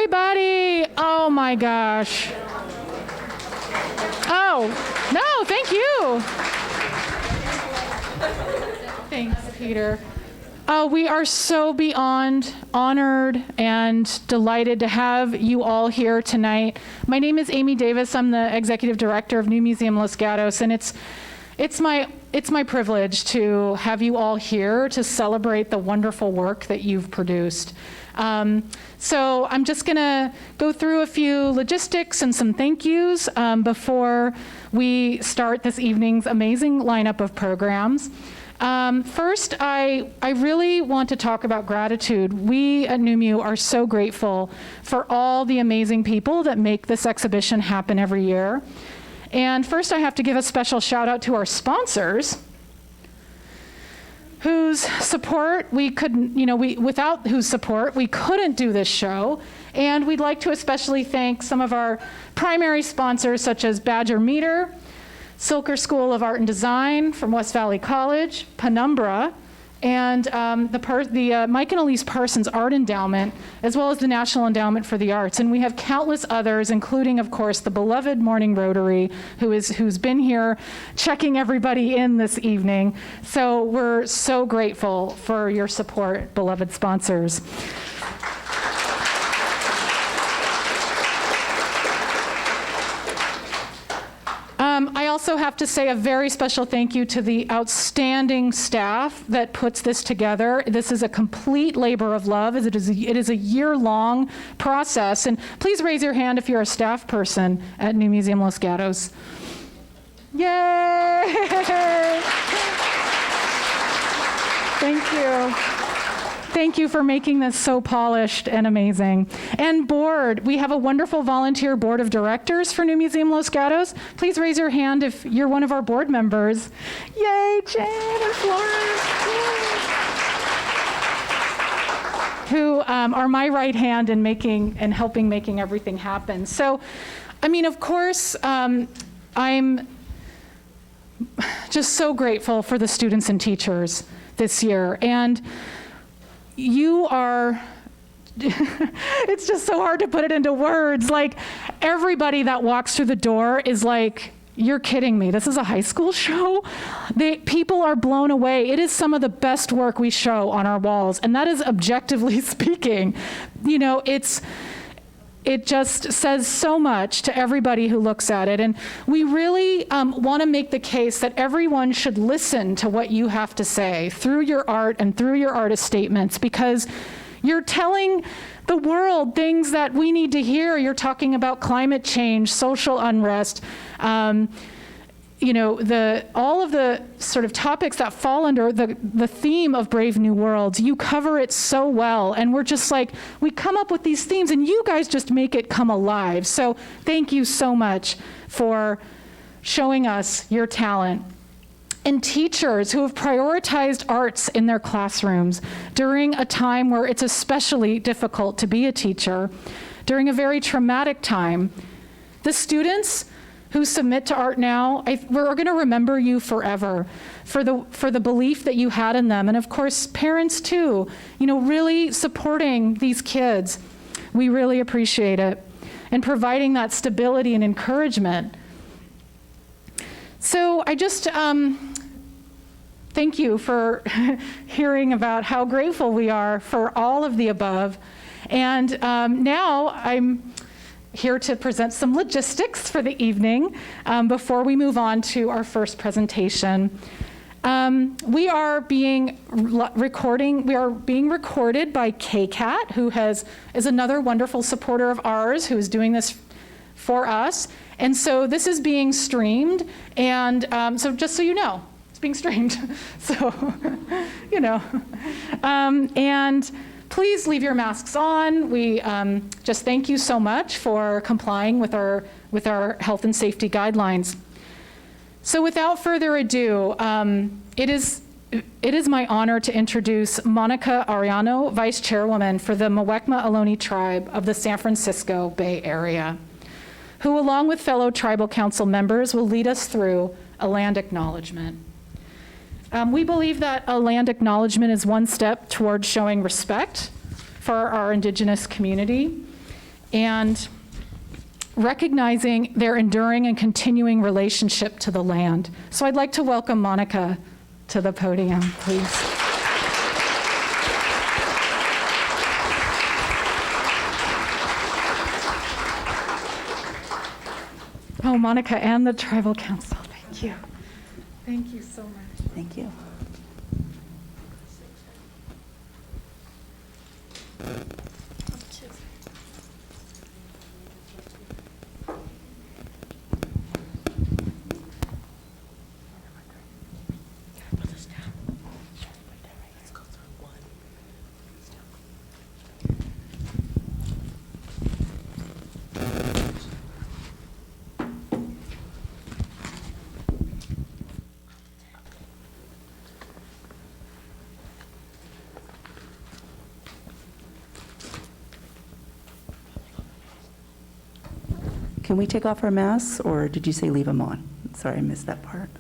everybody. Oh my gosh. Oh, no, thank you. Thanks, Peter. We are so beyond honored and delighted to have you all here tonight. My name is Amy Davis. I'm the executive director of New Museum Los Gatos, and it's my privilege to have you all here to celebrate the wonderful work that you've produced. So I'm just gonna go through a few logistics and some thank yous before we start this evening's amazing lineup of programs. First, I really want to talk about gratitude. We at NUMU are so grateful for all the amazing people that make this exhibition happen every year. And first, I have to give a special shout out to our sponsors, whose support we couldn't, without whose support we couldn't do this show. And we'd like to especially thank some of our primary sponsors, such as Badger Meter, Silker School of Art and Design from West Valley College, Penumbra, and the Mike and Elise Parsons Art Endowment, as well as the National Endowment for the Arts. And we have countless others, including, of course, the beloved Morning Rotary, who's been here checking everybody in this evening. So we're so grateful for your support, beloved sponsors. I also have to say a very special thank you to the outstanding staff that puts this together. This is a complete labor of love. It is a year-long process. And please raise your hand if you're a staff person at New Museum Los Gatos. Yay! Thank you. Thank you for making this so polished and amazing. And board, we have a wonderful volunteer board of directors for New Museum Los Gatos. Please raise your hand if you're one of our board members. Yay, Jane and Florence. Who are my right hand in making and helping making everything happen. So, I mean, of course, I'm just so grateful for the students and teachers this year. And you are, it's just so hard to put it into words. Like, everybody that walks through the door is like, you're kidding me. This is a high school show? People are blown away. It is some of the best work we show on our walls. And that is objectively speaking. It just says so much to everybody who looks at it. And we really want to make the case that everyone should listen to what you have to say through your art and through your artist statements, because you're telling the world things that we need to hear. You're talking about climate change, social unrest, all of the sort of topics that fall under the theme of Brave New Worlds. You cover it so well, and we're just like, we come up with these themes and you guys just make it come alive. So thank you so much for showing us your talent. And teachers who have prioritized arts in their classrooms during a time where it's especially difficult to be a teacher, during a very traumatic time. The students who submit to ARTNow, we're going to remember you forever for the belief that you had in them. And of course, parents too, really supporting these kids. We really appreciate it. And providing that stability and encouragement. So I just thank you for hearing about how grateful we are for all of the above. And now I'm here to present some logistics for the evening before we move on to our first presentation. We are being recorded by KCAT, who is another wonderful supporter of ours who is doing this for us. And so this is being streamed, and so just so you know, it's being streamed. So, and please leave your masks on. We just thank you so much for complying with our health and safety guidelines. So without further ado, it is my honor to introduce Monica Ariano, Vice Chairwoman for the Mewekma Ohlone tribe of the San Francisco Bay Area, who along with fellow tribal council members will lead us through a land acknowledgement. We believe that a land acknowledgement is one step towards showing respect for our indigenous community. and recognizing their enduring and continuing relationship to the land. So I'd like to welcome Monica to the podium, please. Oh, Monica and the Tribal Council, thank you. Thank you so much. Thank you. Can we take off our masks, or did you say leave them on? Sorry, I missed that part.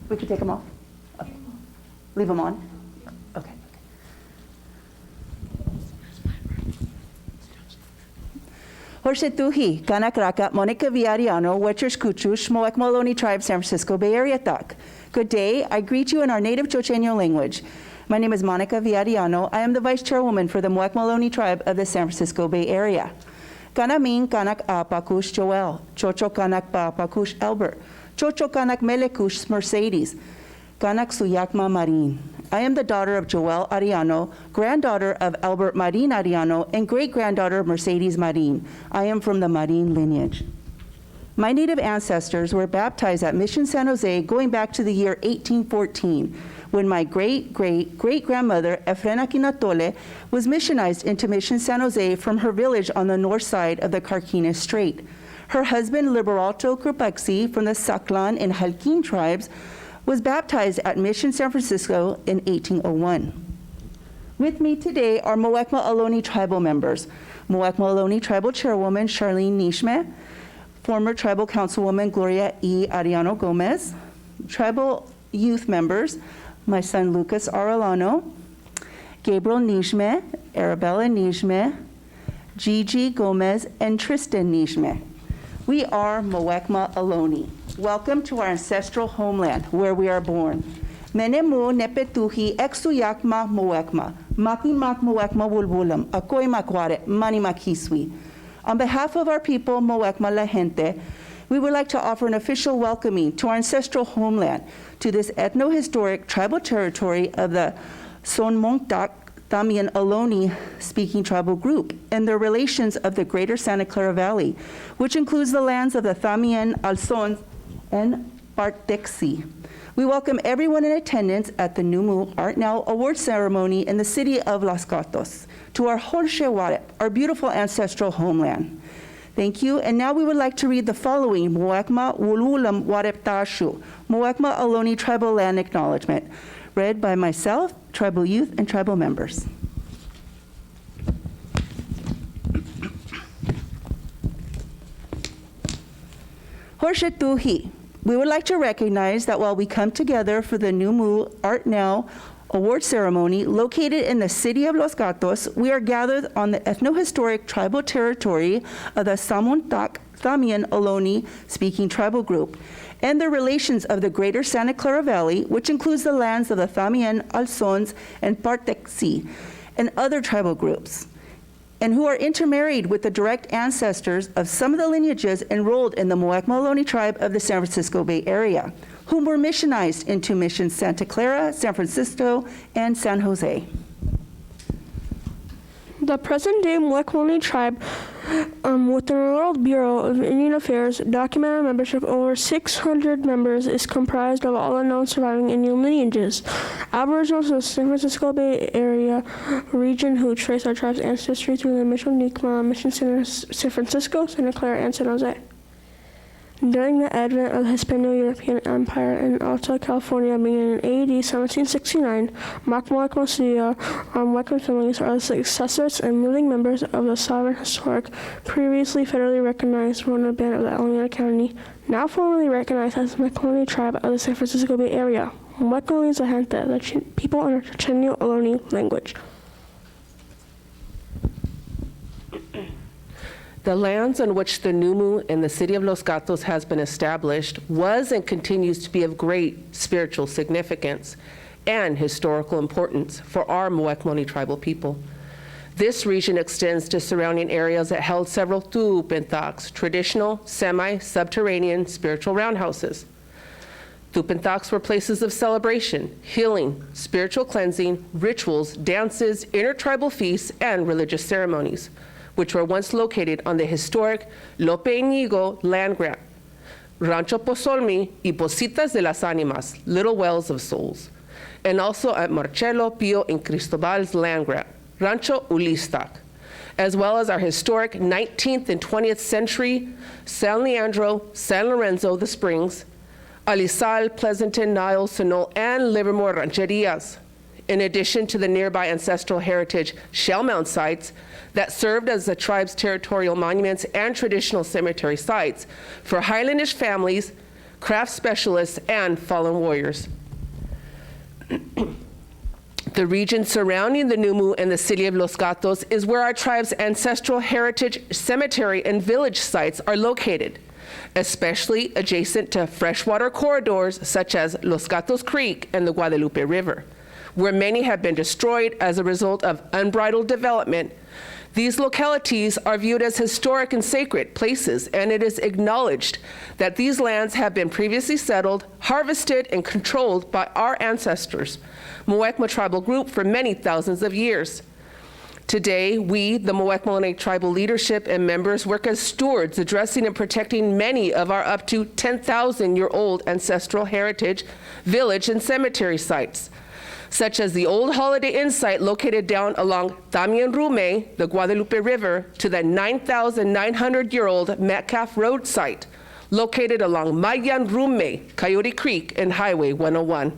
We could take them off? Okay. Leave them on? Okay. Horsetuhi, Kanakraka, Monica Ariano, Wetchers Kuchush, Mewekma Ohlone Tribe, San Francisco Bay Area Tak. Good day. I greet you in our native Chochenyo language. My name is Monica Ariano. I am the Vice Chairwoman for the Mewekma Ohlone Tribe of the San Francisco Bay Area. Kanamin Kanak Apakush Joel, Chocho Kanak Papakush Albert, Chocho Kanak Melekush Mercedes, Kanak Suyakma Marin. I am the daughter of Joel Ariano, granddaughter of Albert Marin Ariano, and great-granddaughter of Mercedes Marin. I am from the Marin lineage. My native ancestors were baptized at Mission San Jose going back to the year 1814, when my great-great-great-grandmother, Efrena Kinatole, was missionized into Mission San Jose from her village on the north side of the Carquines Strait. Her husband, Liberato Krupaxi, from the Saklan and Halkin tribes, was baptized at Mission San Francisco in 1801. With me today are Mewekma Ohlone tribal members, Mewekma Ohlone tribal chairwoman Charlene Nishme, former tribal councilwoman Gloria E. Ariano Gomez, tribal youth members, my son Lucas Arellano, Gabriel Nishme, Arabella Nishme, Gigi Gomez, and Tristan Nishme. We are Mewekma Ohlone. Welcome to our ancestral homeland, where we are born. Menemu nepetuhi exuyakma Mewekma, makimak Mewekma wulwulam, akoy makware, mani makiswi. On behalf of our people, Mewekma La Gente, we would like to offer an official welcoming to our ancestral homeland, to this ethno-historic tribal territory of the Sonmontak Thamian Ohlone speaking tribal group and their relations of the greater Santa Clara Valley, which includes the lands of the Thamian, Alsons, and Partexi. We welcome everyone in attendance at the NUMU ARTNow award ceremony in the city of Los Gatos to our Horshe Warep, our beautiful ancestral homeland. Thank you, and now we would like to read the following Mewekma Wulwulam Warep Tashu, Mewekma Ohlone Tribal Land Acknowledgement, read by myself, tribal youth, and tribal members. Horshetuhi. We would like to recognize that while we come together for the NUMU ARTNow award ceremony located in the city of Los Gatos, we are gathered on the ethno-historic tribal territory of the Samuntak Thamian Ohlone speaking tribal group and the relations of the greater Santa Clara Valley, which includes the lands of the Thamian, Alsons, and Partexi, and other tribal groups, and who are intermarried with the direct ancestors of some of the lineages enrolled in the Mewekma Ohlone tribe of the San Francisco Bay Area, whom were missionized into Mission Santa Clara, San Francisco, and San Jose. The present-day Mewekma Ohlone tribe, with the World Bureau of Indian Affairs documented membership of over 600 members, is comprised of all the known surviving Indian lineages, Aboriginals of the San Francisco Bay Area region who trace our tribe's ancestry through the Mewekma, Mission San Francisco, Santa Clara, and San Jose. During the advent of the Hispano-European Empire in Alta California beginning in AD 1769, Mewekma Mewekma families are the successors and living members of the sovereign historic, previously federally recognized Rona Band of the Alameda County, now formally recognized as the Mewekma tribe of the San Francisco Bay Area. Mewekma is La Gente, the people in the Chochenyo Ohlone language. The lands on which the NUMU and the city of Los Gatos has been established was and continues to be of great spiritual significance and historical importance for our Mewekma tribal people. This region extends to surrounding areas that held several tupentaks, traditional semi-subterranean spiritual roundhouses. Tupentaks were places of celebration, healing, spiritual cleansing, rituals, dances, intertribal feasts, and religious ceremonies, which were once located on the historic Lope Íñigo land grant, Rancho Pozolmi y Positas de las Ánimas, Little Wells of Souls, and also at Marcelo Pio and Cristobal's land grant, Rancho Ulistac, as well as our historic 19th and 20th century San Leandro, San Lorenzo, the Springs, Alisal, Pleasanton, Niles, Sonol, and Livermore rancherias, in addition to the nearby ancestral heritage shell mound sites that served as the tribe's territorial monuments and traditional cemetery sites for Highlandish families, craft specialists, and fallen warriors. The region surrounding the NUMU and the city of Los Gatos is where our tribe's ancestral heritage cemetery and village sites are located, especially adjacent to freshwater corridors such as Los Gatos Creek and the Guadalupe River, where many have been destroyed as a result of unbridled development. These localities are viewed as historic and sacred places, and it is acknowledged that these lands have been previously settled, harvested, and controlled by our ancestors, Mewekma tribal group, for many thousands of years. Today, we, the Mewekma tribal leadership and members, work as stewards, addressing and protecting many of our up to 10,000-year-old ancestral heritage, village, and cemetery sites, such as the old Holiday Inn site located down along Tamien Rume, the Guadalupe River, to the 9,900-year-old Metcalf Road site, located along Mayan Rume, Coyote Creek, and Highway 101.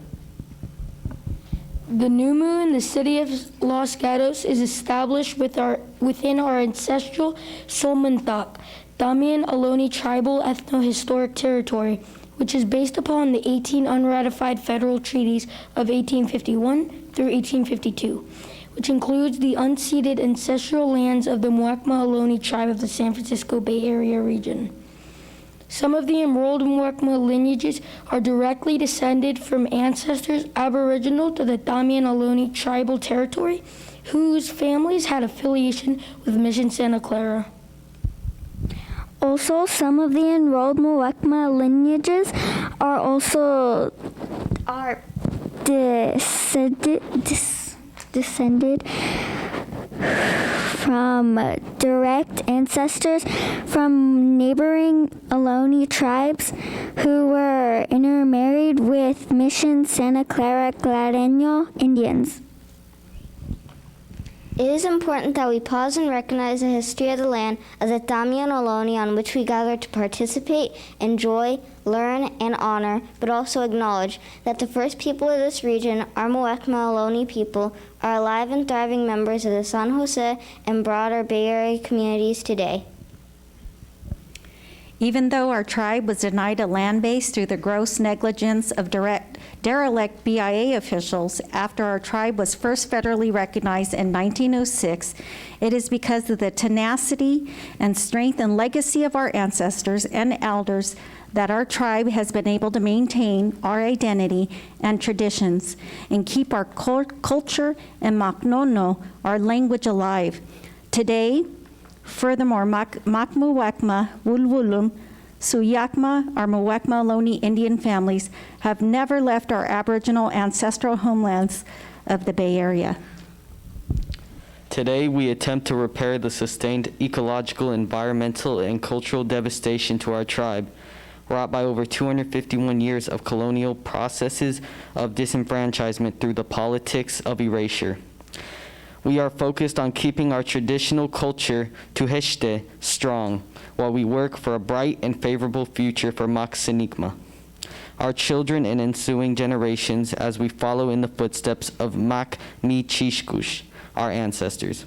The NUMU in the city of Los Gatos is established within our ancestral Solmentak, Damian Ohlone tribal ethno-historic territory, which is based upon the 18 unratified federal treaties of 1851 through 1852, which includes the unceded ancestral lands of the Mewekma Ohlone tribe of the San Francisco Bay Area region. Some of the enrolled Mewekma lineages are directly descended from ancestors aboriginal to the Damian Ohlone tribal territory, whose families had affiliation with Mission Santa Clara. Also, some of the enrolled Mewekma lineages are also descended from direct ancestors from neighboring Ohlone tribes who were intermarried with Mission Santa Clara Gladeño Indians. It is important that we pause and recognize the history of the land of the Damian Ohlone on which we gather to participate, enjoy, learn, and honor, but also acknowledge that the first people of this region, our Mewekma Ohlone people, are alive and thriving members of the San Jose and broader Bay Area communities today. Even though our tribe was denied a land base through the gross negligence of derelict BIA officials after our tribe was first federally recognized in 1906, it is because of the tenacity and strength and legacy of our ancestors and elders that our tribe has been able to maintain our identity and traditions and keep our culture and Maknono, our language, alive. Today, furthermore, Mewekma, Wulwulum, Suyakma, our Mewekma Ohlone Indian families have never left our Aboriginal ancestral homelands of the Bay Area. Today, we attempt to repair the sustained ecological, environmental, and cultural devastation to our tribe, wrought by over 251 years of colonial processes of disenfranchisement through the politics of erasure. We are focused on keeping our traditional culture, Tuheshte, strong, while we work for a bright and favorable future for Maksinikma, our children and ensuing generations, as we follow in the footsteps of Mak Mi Chishkush, our ancestors.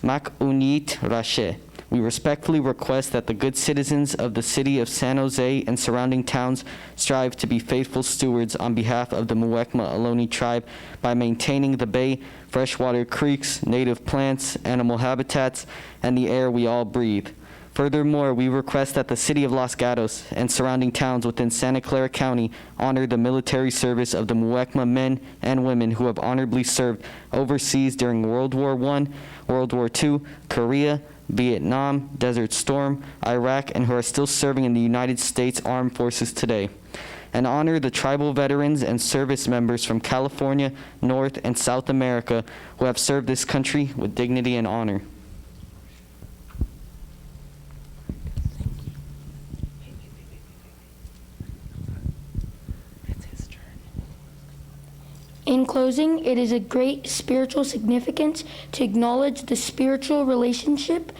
Mak Unit Rashe, we respectfully request that the good citizens of the city of San Jose and surrounding towns strive to be faithful stewards on behalf of the Mewekma Ohlone tribe by maintaining the bay, freshwater creeks, native plants, animal habitats, and the air we all breathe. Furthermore, we request that the City of Los Gatos and surrounding towns within Santa Clara County honor the military service of the Mewekma men and women who have honorably served overseas during World War I, World War II, Korea, Vietnam, Desert Storm, Iraq, and who are still serving in the United States Armed Forces today. And honor the tribal veterans and service members from California, North, and South America who have served this country with dignity and honor. In closing, it is a great spiritual significance to acknowledge the spiritual relationship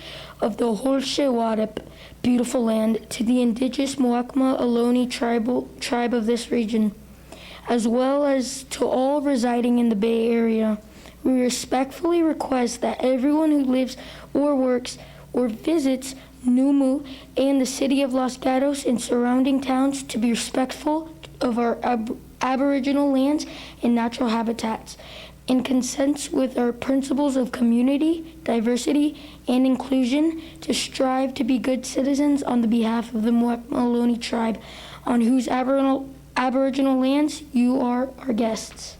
of the Holshewarep, beautiful land, to the indigenous Mewekma Ohlone tribe of this region, as well as to all residing in the Bay Area. We respectfully request that everyone who lives or works or visits NUMU and the City of Los Gatos and surrounding towns to be respectful of our Aboriginal lands and natural habitats, in consent with our principles of community, diversity, and inclusion, to strive to be good citizens on the behalf of the Mewekma Ohlone tribe, on whose Aboriginal lands you are our guests.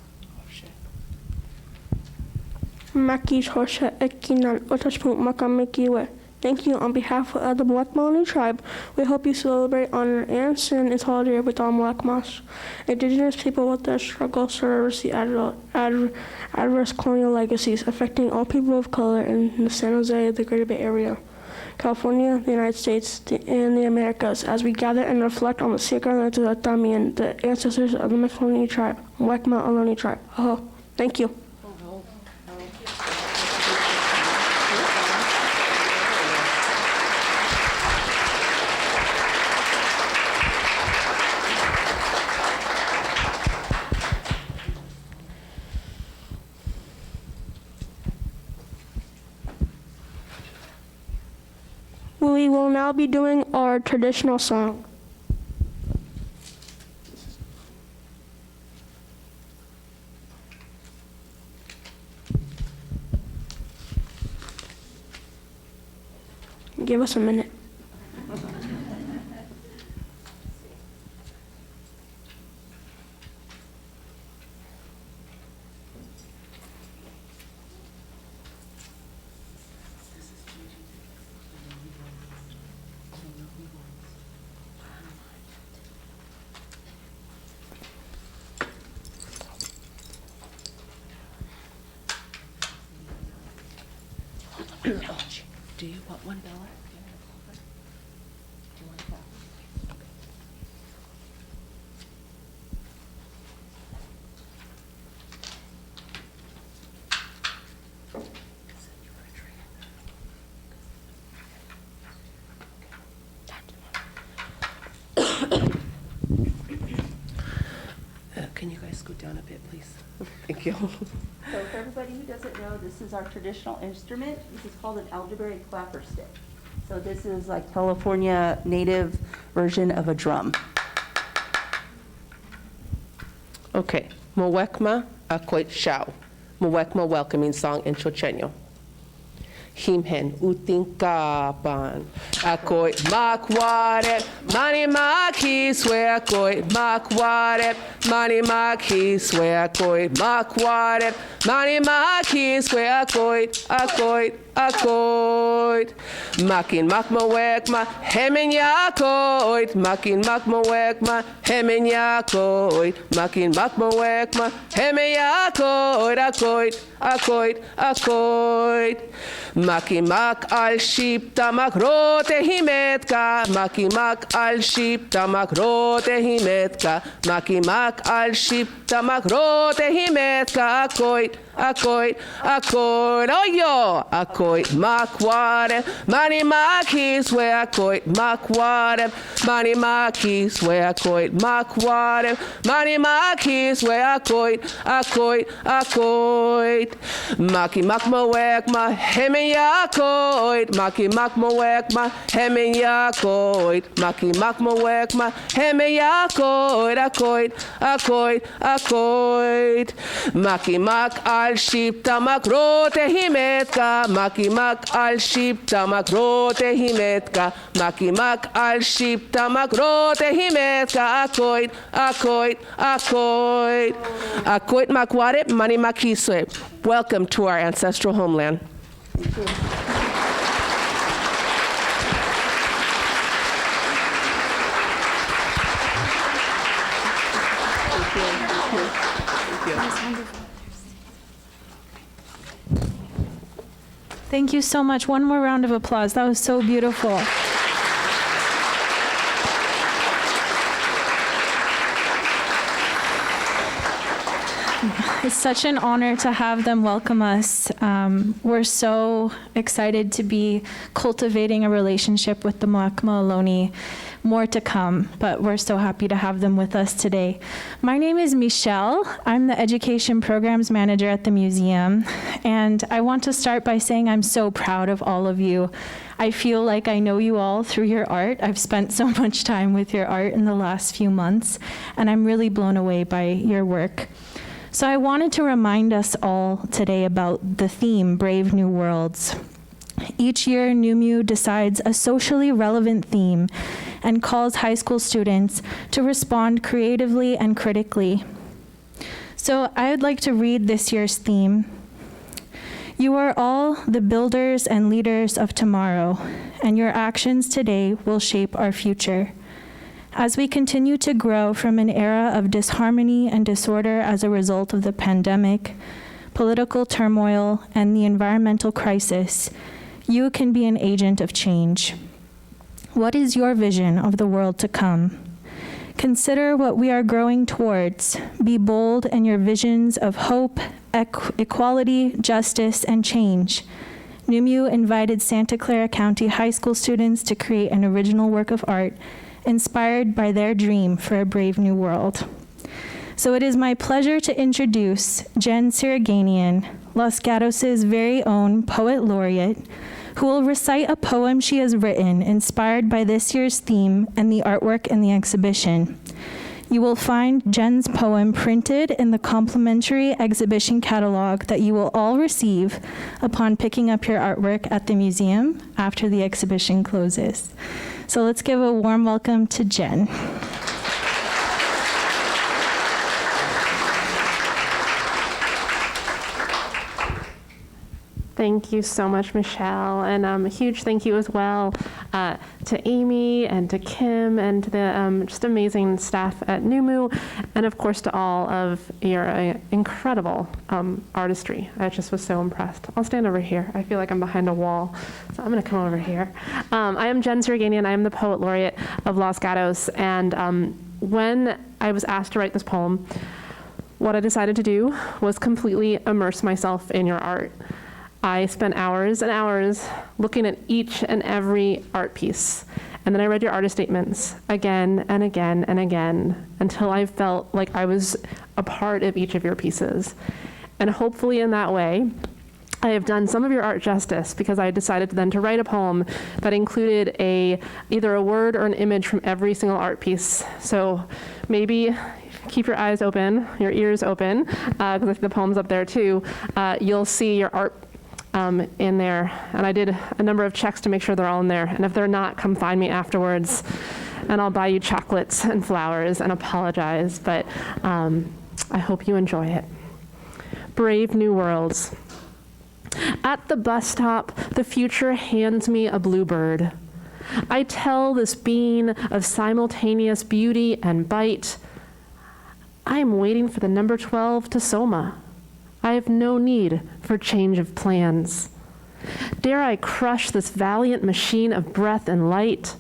Thank you on behalf of the Mewekma Ohlone tribe. We hope you celebrate, honor, and stand in solidarity with all Mewekmas, indigenous people with their struggles to reverse the adverse colonial legacies affecting all people of color in the San Jose, the Greater Bay Area, California, the United States, and the Americas, as we gather and reflect on the sacred lands of the Damian, the ancestors of the Mewekma Ohlone tribe. Thank you. We will now be doing our traditional song. Give us a minute. Do you want $1? Do you want that? Can you guys scoot down a bit, please? Thank you. So for everybody who doesn't know, this is our traditional instrument. This is called an elderberry clapper stick. So this is like California native version of a drum. Okay. Mewekma akoit shao. Mewekma welcoming song in Chocheño. Himhen utinkapan. Akoit makwaret. Mani maki swe akoit makwaret. Mani maki swe akoit makwaret. Mani maki swe akoit. Makin mak Mewekma hemen yakoit. Makin mak Mewekma hemen yakoit. Makin mak Mewekma hemen yakoit. Makin mak al shipta makrote himetka. Makin mak al shipta makrote himetka. Makin mak al shipta makrote himetka. Akoit, oyo, akoit, makware, mani makis, we akoit, makware, mani makis, we akoit, makware, mani makis, we akoit, maki mak Mewekma, hemen yakoit, maki mak Mewekma, hemen yakoit, maki mak Mewekma, hemen yakoit, akoit, maki mak al shipta makrote himetka, Makimak al shipta makrote himetka. Makimak al shipta makrote himetka. Akoit, akoit, akoit. Akoit makwaret mani makiswe. Welcome to our ancestral homeland. Thank you so much. One more round of applause. That was so beautiful. It's such an honor to have them welcome us. We're so excited to be cultivating a relationship with the Mewekma Ohlone. More to come, but we're so happy to have them with us today. My name is Michelle. I'm the Education Programs Manager at the museum, and I want to start by saying I'm so proud of all of you. I feel like I know you all through your art. I've spent so much time with your art in the last few months, and I'm really blown away by your work. So I wanted to remind us all today about the theme, Brave New Worlds. Each year, NUMU decides a socially relevant theme and calls high school students to respond creatively and critically. So I would like to read this year's theme. You are all the builders and leaders of tomorrow, and your actions today will shape our future. As we continue to grow from an era of disharmony and disorder as a result of the pandemic, political turmoil, and the environmental crisis, you can be an agent of change. What is your vision of the world to come? Consider what we are growing towards. Be bold in your visions of hope, equality, justice, and change. NUMU invited Santa Clara County high school students to create an original work of art inspired by their dream for a brave new world. So it is my pleasure to introduce Jen Siraganian, Los Gatos' very own poet laureate, who will recite a poem she has written inspired by this year's theme and the artwork in the exhibition. You will find Jen's poem printed in the complimentary exhibition catalog that you will all receive upon picking up your artwork at the museum after the exhibition closes. So let's give a warm welcome to Jen. Thank you so much, Michelle, and a huge thank you as well to Amy and to Kim and to the just amazing staff at NUMU, and of course to all of your incredible artistry. I just was so impressed. I'll stand over here. I feel like I'm behind a wall, so I'm going to come over here. I am Jen Siraganian. I am the Poet Laureate of Los Gatos, and when I was asked to write this poem, what I decided to do was completely immerse myself in your art. I spent hours and hours looking at each and every art piece. And then I read your artist statements again and again and again until I felt like I was a part of each of your pieces. And hopefully in that way, I have done some of your art justice because I decided then to write a poem that included either a word or an image from every single art piece. So maybe keep your eyes open, your ears open, because the poem's up there too. You'll see your art in there, and I did a number of checks to make sure they're all in there, and if they're not, come find me afterwards and I'll buy you chocolates and flowers and apologize, but I hope you enjoy it. Brave New Worlds. At the bus stop, the future hands me a bluebird. I tell this being of simultaneous beauty and bite, I am waiting for the number 12 to Soma. I have no need for change of plans. Dare I crush this valiant machine of breath and light?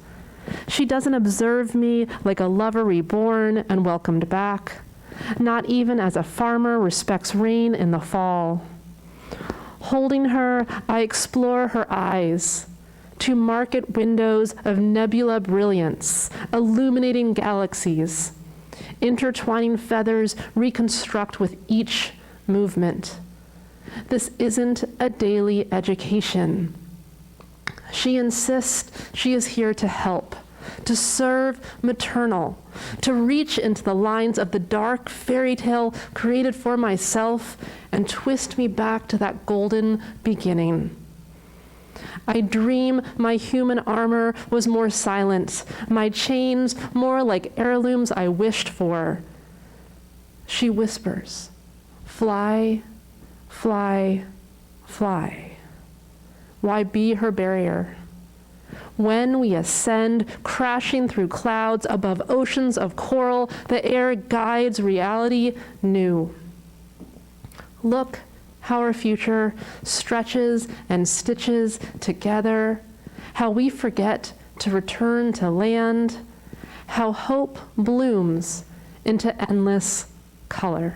She doesn't observe me like a lover reborn and welcomed back, not even as a farmer respects rain in the fall. Holding her, I explore her eyes, to market windows of nebula brilliance, illuminating galaxies. Intertwining feathers reconstruct with each movement. This isn't a daily education. She insists she is here to help, to serve maternal, to reach into the lines of the dark fairy tale created for myself and twist me back to that golden beginning. I dream my human armor was more silent, my chains more like heirlooms I wished for. She whispers, fly, fly, fly. Why be her barrier? When we ascend, crashing through clouds above oceans of coral, the air guides reality new. Look how our future stretches and stitches together, how we forget to return to land, how hope blooms into endless color.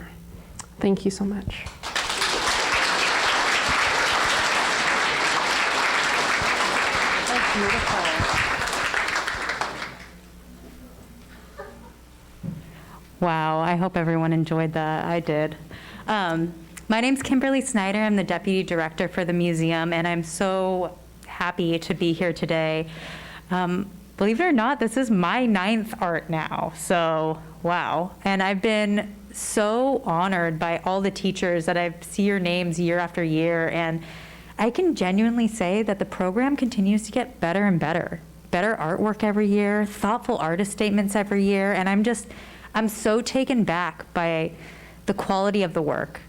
Thank you so much. That's beautiful. Wow, I hope everyone enjoyed that. I did. My name's Kimberly Snyder. I'm the Deputy Director for the museum, and I'm so happy to be here today. Believe it or not, this is my 9th ARTNow, so wow. And I've been so honored by all the teachers that I see your names year after year, and I can genuinely say that the program continues to get better and better. Better artwork every year, thoughtful artist statements every year, and I'm so taken back by the quality of the work.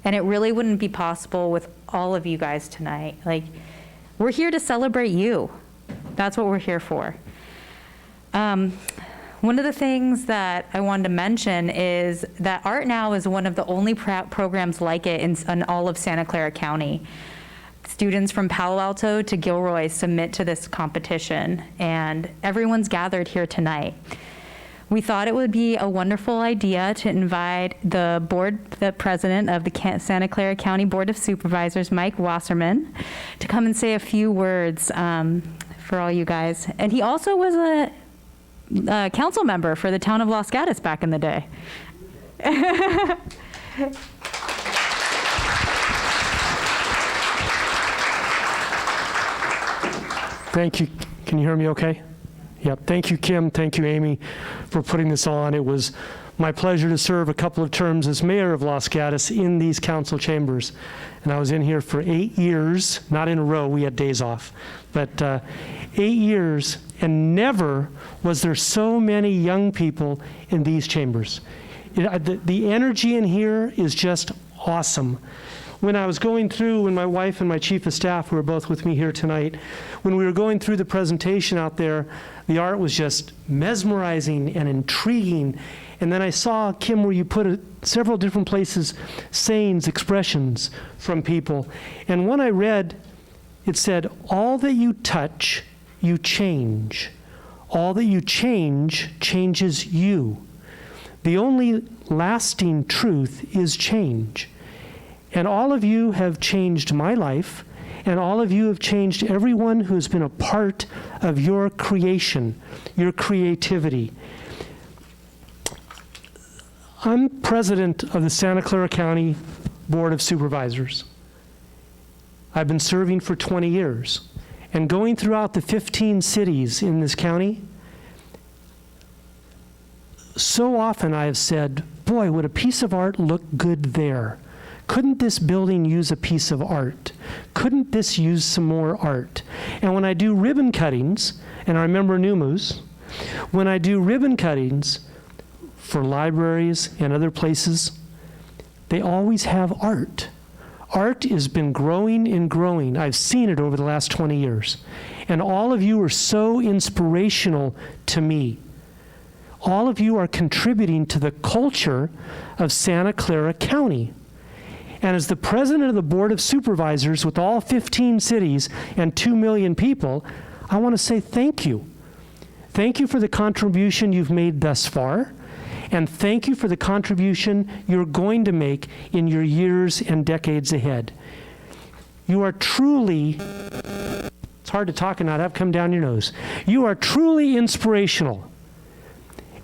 And it really wouldn't be possible with all of you guys tonight. Like, we're here to celebrate you. That's what we're here for. One of the things that I wanted to mention is that ARTNow is one of the only programs like it in all of Santa Clara County. Students from Palo Alto to Gilroy submit to this competition, and everyone's gathered here tonight. We thought it would be a wonderful idea to invite the president of the Santa Clara County Board of Supervisors, Mike Wasserman, to come and say a few words for all you guys. And he also was a council member for the town of Los Gatos back in the day. Thank you. Can you hear me okay? Yep. Thank you, Kim. Thank you, Amy, for putting this on. It was my pleasure to serve a couple of terms as mayor of Los Gatos in these council chambers. And I was in here for 8 years, not in a row, we had days off, but 8 years, and never was there so many young people in these chambers. The energy in here is just awesome. When I was going through, when my wife and my chief of staff, who are both with me here tonight, when we were going through the presentation out there, the art was just mesmerizing and intriguing. And then I saw, Kim, where you put several different places, sayings, expressions from people. And one I read, it said, all that you touch, you change. All that you change, changes you. The only lasting truth is change. And all of you have changed my life, and all of you have changed everyone who has been a part of your creation, your creativity. I'm president of the Santa Clara County Board of Supervisors. I've been serving for 20 years. And going throughout the 15 cities in this county, so often I have said, boy, would a piece of art look good there? Couldn't this building use a piece of art? Couldn't this use some more art? And when I do ribbon cuttings, and I remember NUMUs, when I do ribbon cuttings for libraries and other places, they always have art. Art has been growing and growing. I've seen it over the last 20 years. And all of you are so inspirational to me. All of you are contributing to the culture of Santa Clara County. And as the president of the Board of Supervisors with all 15 cities and 2 million people, I want to say thank you. Thank you for the contribution you've made thus far, and thank you for the contribution you're going to make in your years and decades ahead. You are truly, it's hard to talk and not have come down your nose. You are truly inspirational.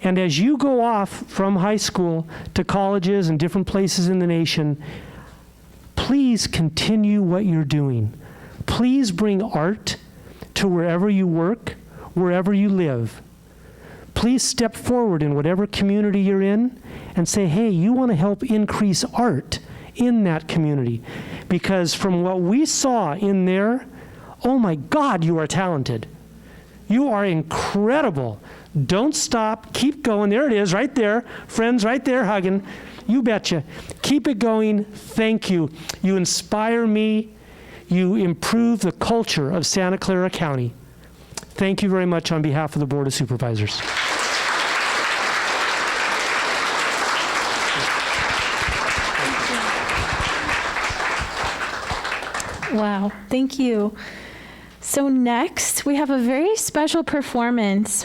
And as you go off from high school to colleges and different places in the nation, please continue what you're doing. Please bring art to wherever you work, wherever you live. Please step forward in whatever community you're in and say, hey, you want to help increase art in that community. Because from what we saw in there, Oh my God, you are talented. You are incredible. Don't stop. Keep going. There it is, right there. Friends right there hugging. You betcha. Keep it going. Thank you. You inspire me. You improve the culture of Santa Clara County. Thank you very much on behalf of the Board of Supervisors. Wow, thank you. So next, we have a very special performance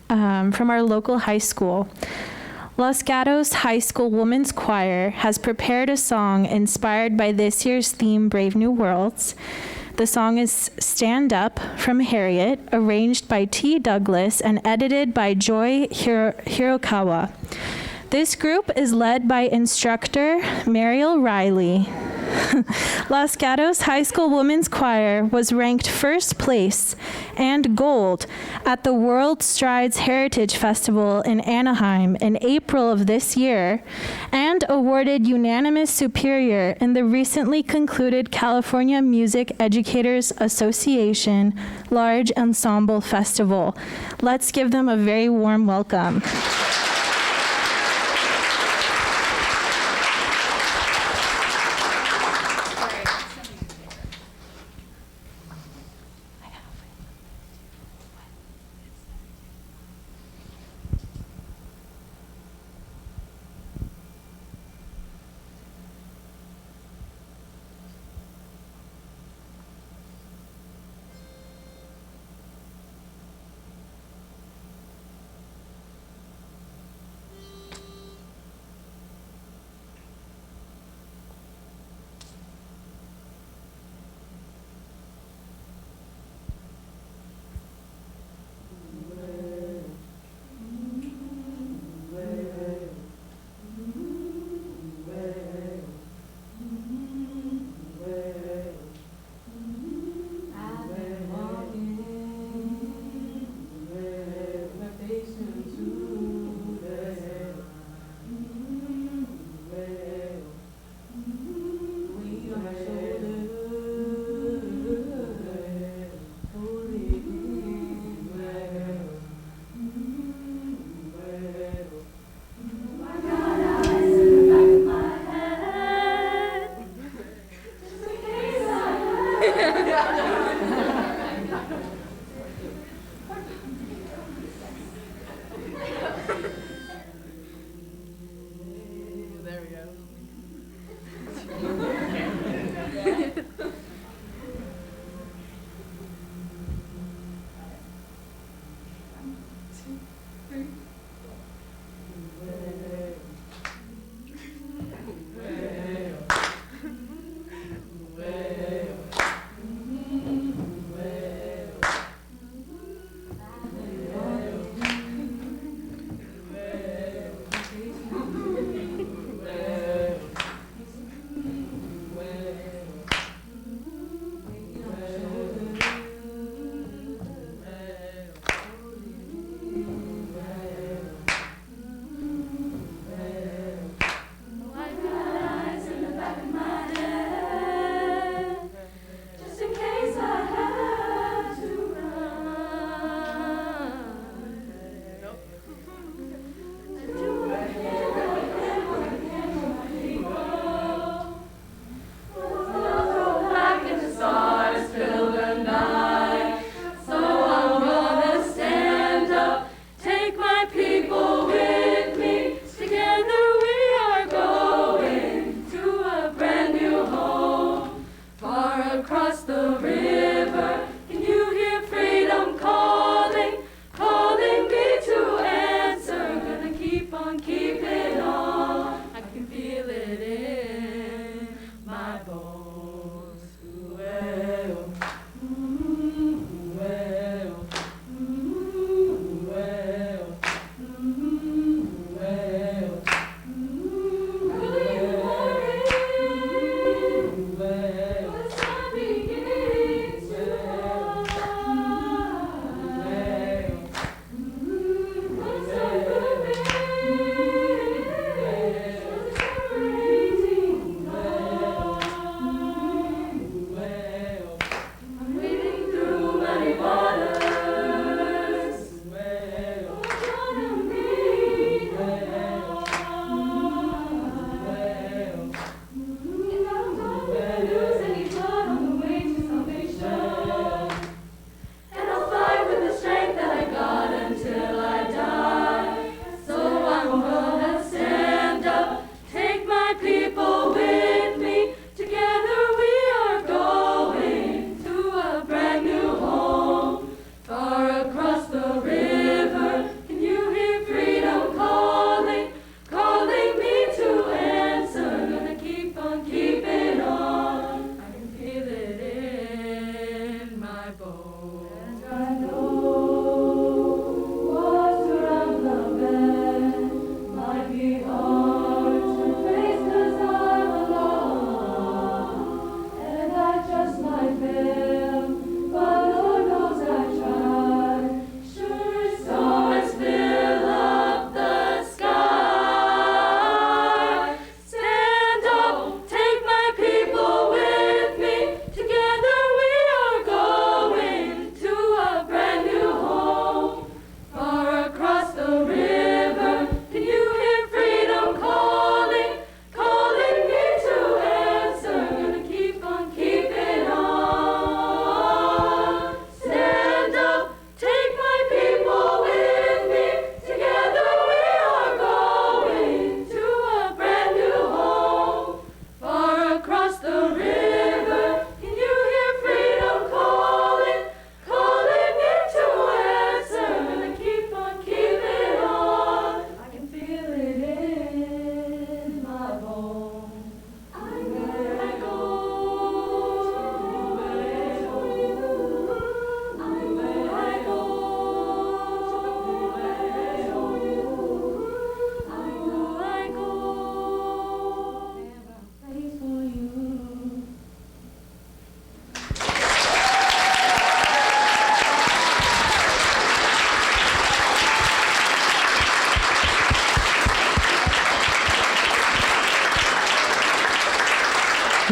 from our local high school. Los Gatos High School Women's Choir has prepared a song inspired by this year's theme, Brave New Worlds. The song is Stand Up from Harriet, arranged by T. Douglas and edited by Joy Hirokawa. This group is led by instructor Mariel Riley. Los Gatos High School Women's Choir was ranked first place and gold at the World Strides Heritage Festival in Anaheim in April of this year, and awarded unanimous superior in the recently concluded California Music Educators Association Large Ensemble Festival. Let's give them a very warm welcome.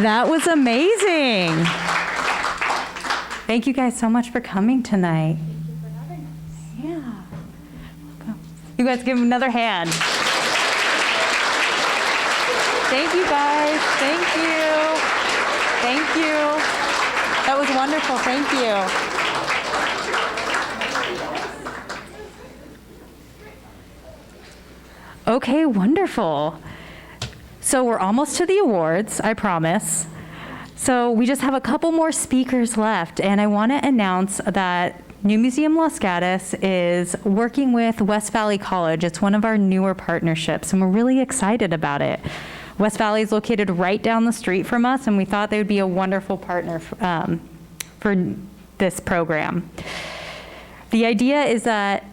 That was amazing. Thank you guys so much for coming tonight. Yeah. You guys give him another hand. Thank you guys. Thank you. Thank you. That was wonderful. Thank you. Okay, wonderful. So we're almost to the awards, I promise. So we just have a couple more speakers left, and I want to announce that New Museum Los Gatos is working with West Valley College. It's one of our newer partnerships, and we're really excited about it. West Valley is located right down the street from us, and we thought they would be a wonderful partner for this program. The idea is that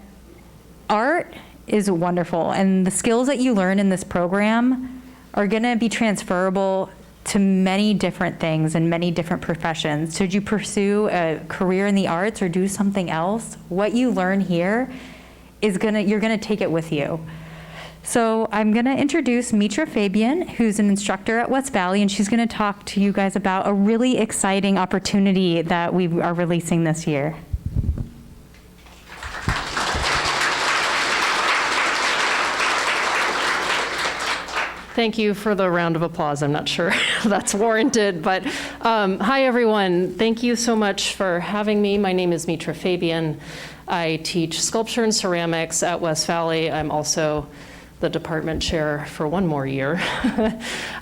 art is wonderful, and the skills that you learn in this program are going to be transferable to many different things and many different professions. Should you pursue a career in the arts or do something else, what you learn here is you're gonna take it with you. So I'm gonna introduce Mitra Fabian, who's an instructor at West Valley, and she's gonna talk to you guys about a really exciting opportunity that we are releasing this year. Thank you for the round of applause. I'm not sure that's warranted, but hi everyone. Thank you so much for having me. My name is Mitra Fabian. I teach sculpture and ceramics at West Valley. I'm also the department chair for one more year.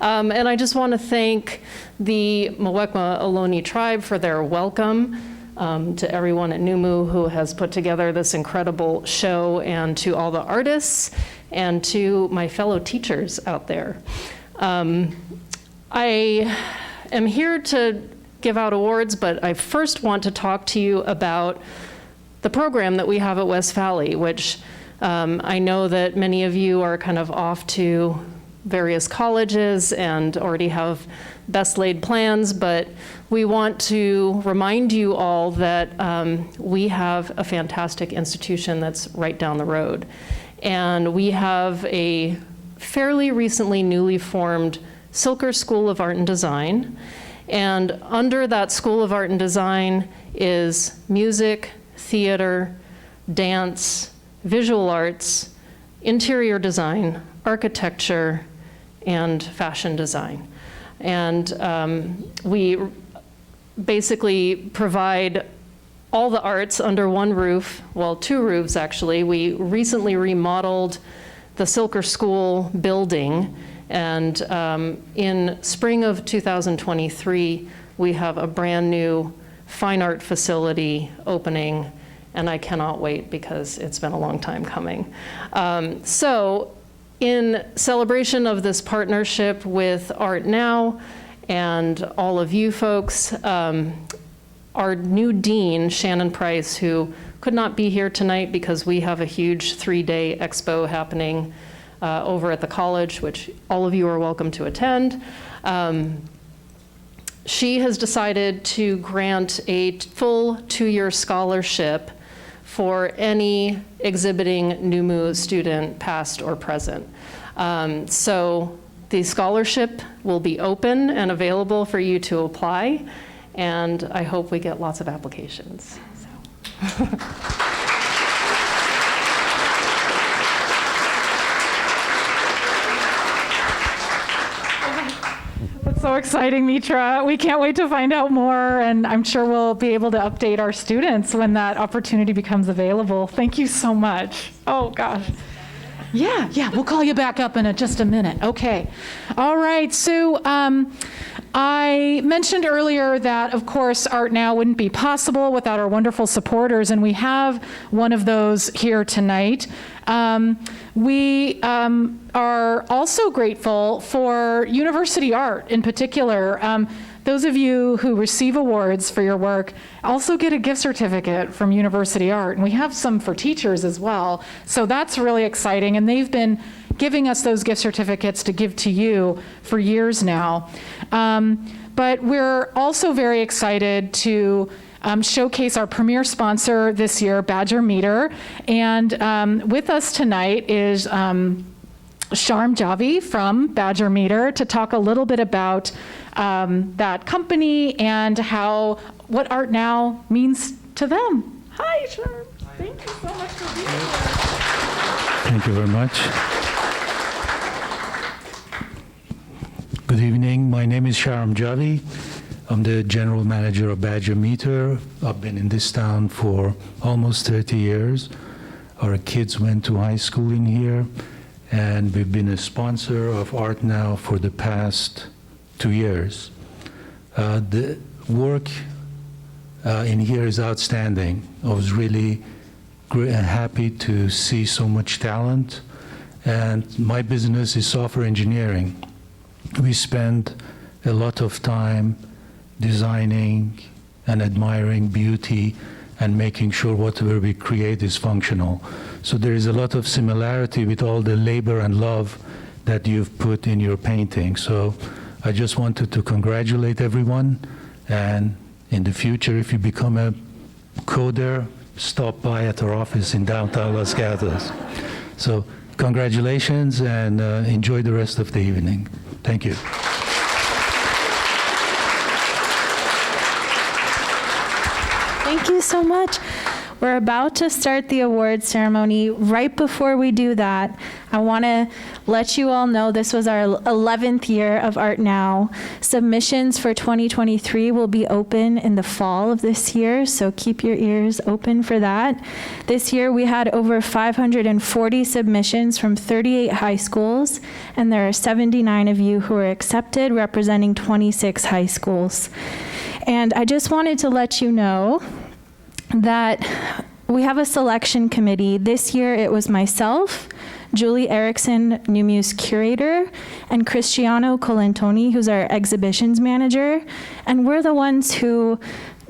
And I just want to thank the Mewekma Ohlone tribe for their welcome, to everyone at NUMU who has put together this incredible show, and to all the artists, and to my fellow teachers out there. I am here to give out awards, but I first want to talk to you about the program that we have at West Valley, which I know that many of you are kind of off to various colleges and already have best laid plans, but we want to remind you all that we have a fantastic institution that's right down the road. And we have a fairly recently newly formed Silker School of Art and Design. And under that School of Art and Design is music, theater, dance, visual arts, interior design, architecture, and fashion design. And we basically provide all the arts under one roof, well, two roofs actually. We recently remodeled the Silker School building, and in spring of 2023, we have a brand new fine art facility opening, and I cannot wait because it's been a long time coming. So in celebration of this partnership with ARTNow and all of you folks, our new dean, Shannon Price, who could not be here tonight because we have a huge 3-day expo happening over at the college, which all of you are welcome to attend. She has decided to grant a full 2-year scholarship for any exhibiting NUMU student, past or present. So the scholarship will be open and available for you to apply, and I hope we get lots of applications. So. That's so exciting, Mitra. We can't wait to find out more, and I'm sure we'll be able to update our students when that opportunity becomes available. Thank you so much. Oh, gosh. Yeah, we'll call you back up in just a minute. Okay. All right, so I mentioned earlier that, of course, ARTNow wouldn't be possible without our wonderful supporters, and we have one of those here tonight. We are also grateful for university art in particular. Those of you who receive awards for your work also get a gift certificate from University Art, and we have some for teachers as well. So that's really exciting, and they've been giving us those gift certificates to give to you for years now. But we're also very excited to showcase our premier sponsor this year, Badger Meter. And with us tonight is Sharm Javi from Badger Meter to talk a little bit about that company and what ARTNow means to them. Hi, Sharm. Thank you so much for being here. Thank you very much. Good evening. My name is Sharm Javi. I'm the general manager of Badger Meter. I've been in this town for almost 30 years. Our kids went to high school in here, and we've been a sponsor of ARTNow for the past 2 years. The work in here is outstanding. I was really happy to see so much talent, and my business is software engineering. We spend a lot of time designing and admiring beauty and making sure whatever we create is functional. So there is a lot of similarity with all the labor and love that you've put in your painting. So I just wanted to congratulate everyone, and in the future, if you become a coder, stop by at our office in downtown Los Gatos. So congratulations, and enjoy the rest of the evening. Thank you. Thank you so much. We're about to start the awards ceremony. Right before we do that, I want to let you all know this was our 11th year of ARTNow. Submissions for 2023 will be open in the fall of this year, so keep your ears open for that. This year we had over 540 submissions from 38 high schools, and there are 79 of you who are accepted, representing 26 high schools. And I just wanted to let you know that we have a selection committee. This year it was myself, Julie Erickson, NUMU's curator, and Cristiano Colantoni, who's our exhibitions manager. And we're the ones who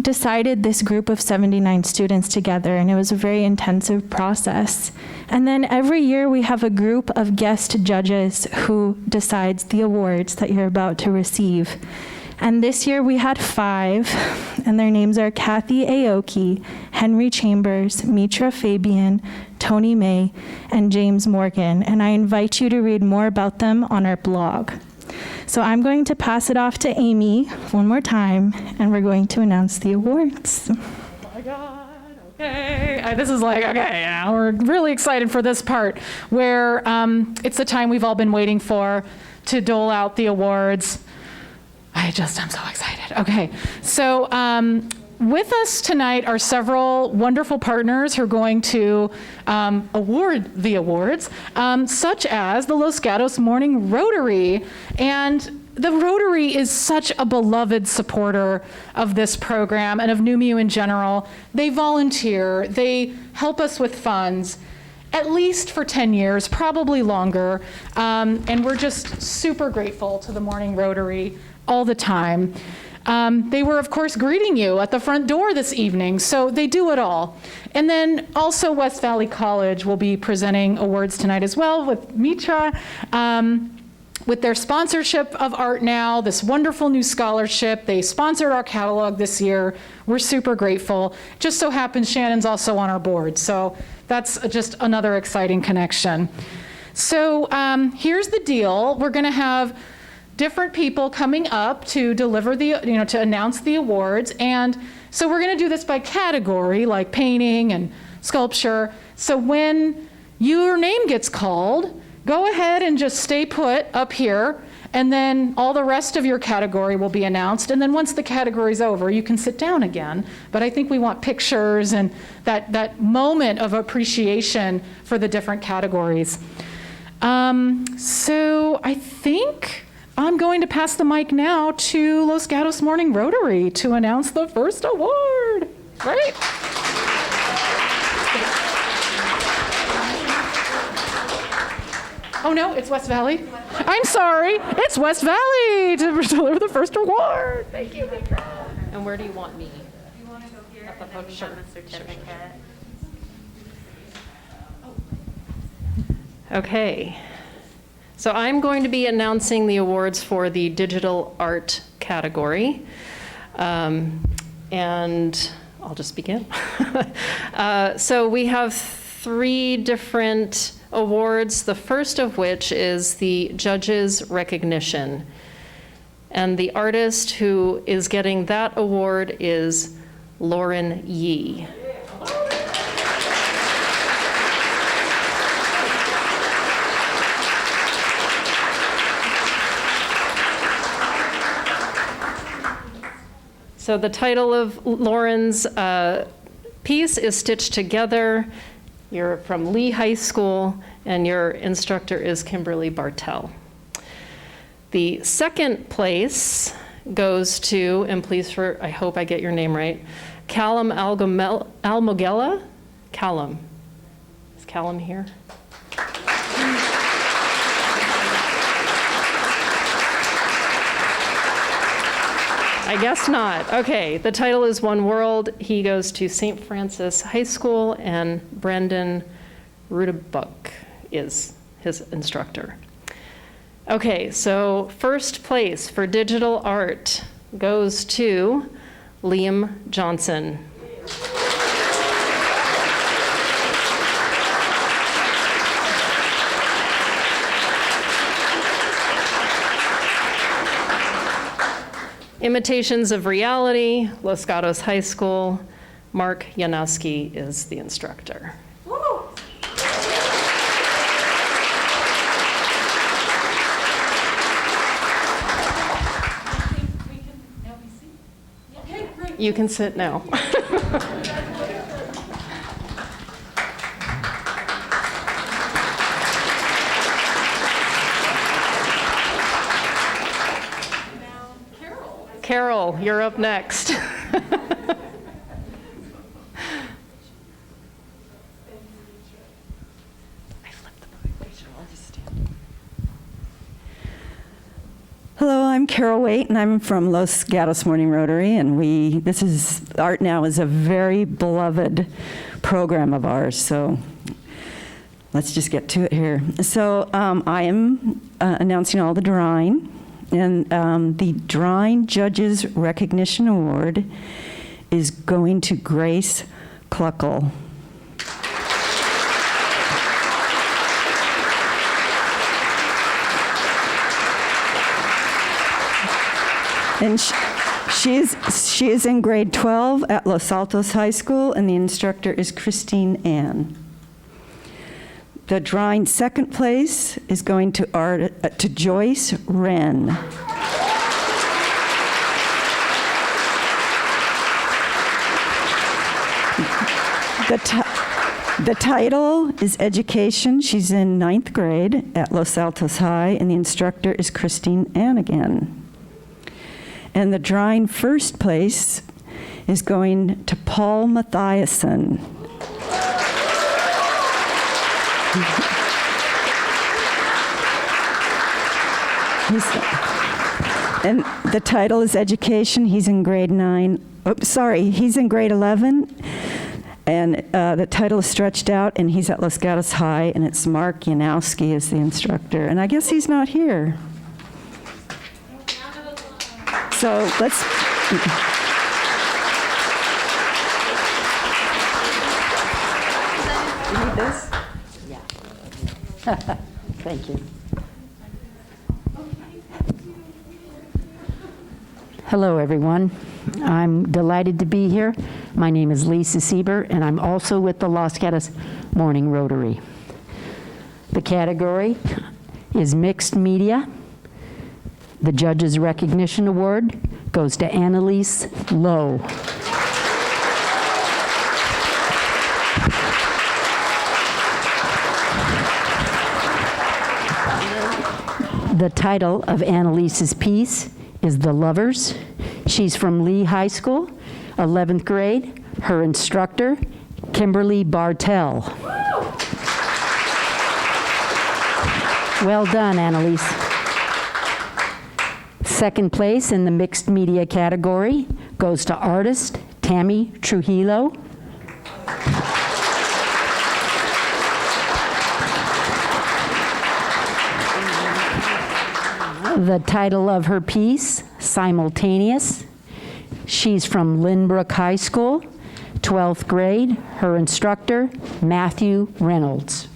decided this group of 79 students together, and it was a very intensive process. And then every year we have a group of guest judges who decides the awards that you're about to receive. And this year we had 5, and their names are Kathy Aoki, Henry Chambers, Mitra Fabian, Tony May, and James Morgan. And I invite you to read more about them on our blog. So I'm going to pass it off to Amy one more time, and we're going to announce the awards. Oh my God, okay. This is like, okay, now we're really excited for this part where it's the time we've all been waiting for to dole out the awards. I'm so excited. Okay, so with us tonight are several wonderful partners who are going to award the awards, such as the Los Gatos Morning Rotary. And the Rotary is such a beloved supporter of this program and of NUMU in general. They volunteer, they help us with funds, at least for 10 years, probably longer. And we're just super grateful to the Morning Rotary all the time. They were, of course, greeting you at the front door this evening, so they do it all. And then also West Valley College will be presenting awards tonight as well with Mitra, with their sponsorship of ARTNow, this wonderful new scholarship. They sponsored our catalog this year. We're super grateful. Just so happens Shannon's also on our board, so that's just another exciting connection. So here's the deal. We're gonna have different people coming up to deliver to announce the awards. And so we're gonna do this by category, like painting and sculpture. So when your name gets called, go ahead and just stay put up here, and then all the rest of your category will be announced. And then once the category's over, you can sit down again. But I think we want pictures and that moment of appreciation for the different categories. So I think I'm going to pass the mic now to Los Gatos Morning Rotary to announce the first award, right? Oh no, it's West Valley. I'm sorry, it's West Valley to deliver the first award. Thank you. And where do you want me? You want to go here at the photo? Sure. Okay. So I'm going to be announcing the awards for the digital art category. And I'll just begin. So we have 3 different awards, the first of which is the judges' recognition. And the artist who is getting that award is Lauren Yee. So the title of Lauren's piece is Stitched Together. You're from Lee High School, and your instructor is Kimberly Bartell. The second place goes to, and please, I hope I get your name right, Callum Almogella. Callum. Is Callum here? I guess not. Okay, the title is One World. He goes to St. Francis High School, and Brendan Rudebuck is his instructor. Okay, so first place for digital art goes to Liam Johnson. Imitations of Reality, Los Gatos High School. Mark Janowski is the instructor. You can sit now. Carol, you're up next. Hello, I'm Carol Waite, and I'm from Los Gatos Morning Rotary, and ARTNow is a very beloved program of ours, so let's just get to it here. So I am announcing all the drawing, and the Drawing Judges Recognition Award is going to Grace Cluckle. And she is in grade 12 at Los Altos High School, and the instructor is Christine Ann. The drawing second place is going to Joyce Wren. The title is Education. She's in 9th grade at Los Altos High, and the instructor is Christine Ann again. And the drawing first place is going to Paul Mathiasen. And the title is Education. He's in grade 9. He's in grade 11. And the title is stretched out, and he's at Los Gatos High, and it's Mark Janowski is the instructor. And I guess he's not here. So let's. You need this? Yeah. Thank you. Hello, everyone. I'm delighted to be here. My name is Lisa Sieber, and I'm also with the Los Gatos Morning Rotary. The category is Mixed Media. The Judges Recognition Award goes to Annalise Lowe. The title of Annalise's piece is The Lovers. She's from Lee High School, 11th grade. Her instructor, Kimberly Bartell. Well done, Annalise. Second place in the mixed media category goes to artist Tammy Trujillo. The title of her piece, Simultaneous. She's from Lynbrook High School, 12th grade. Her instructor, Matthew Reynolds.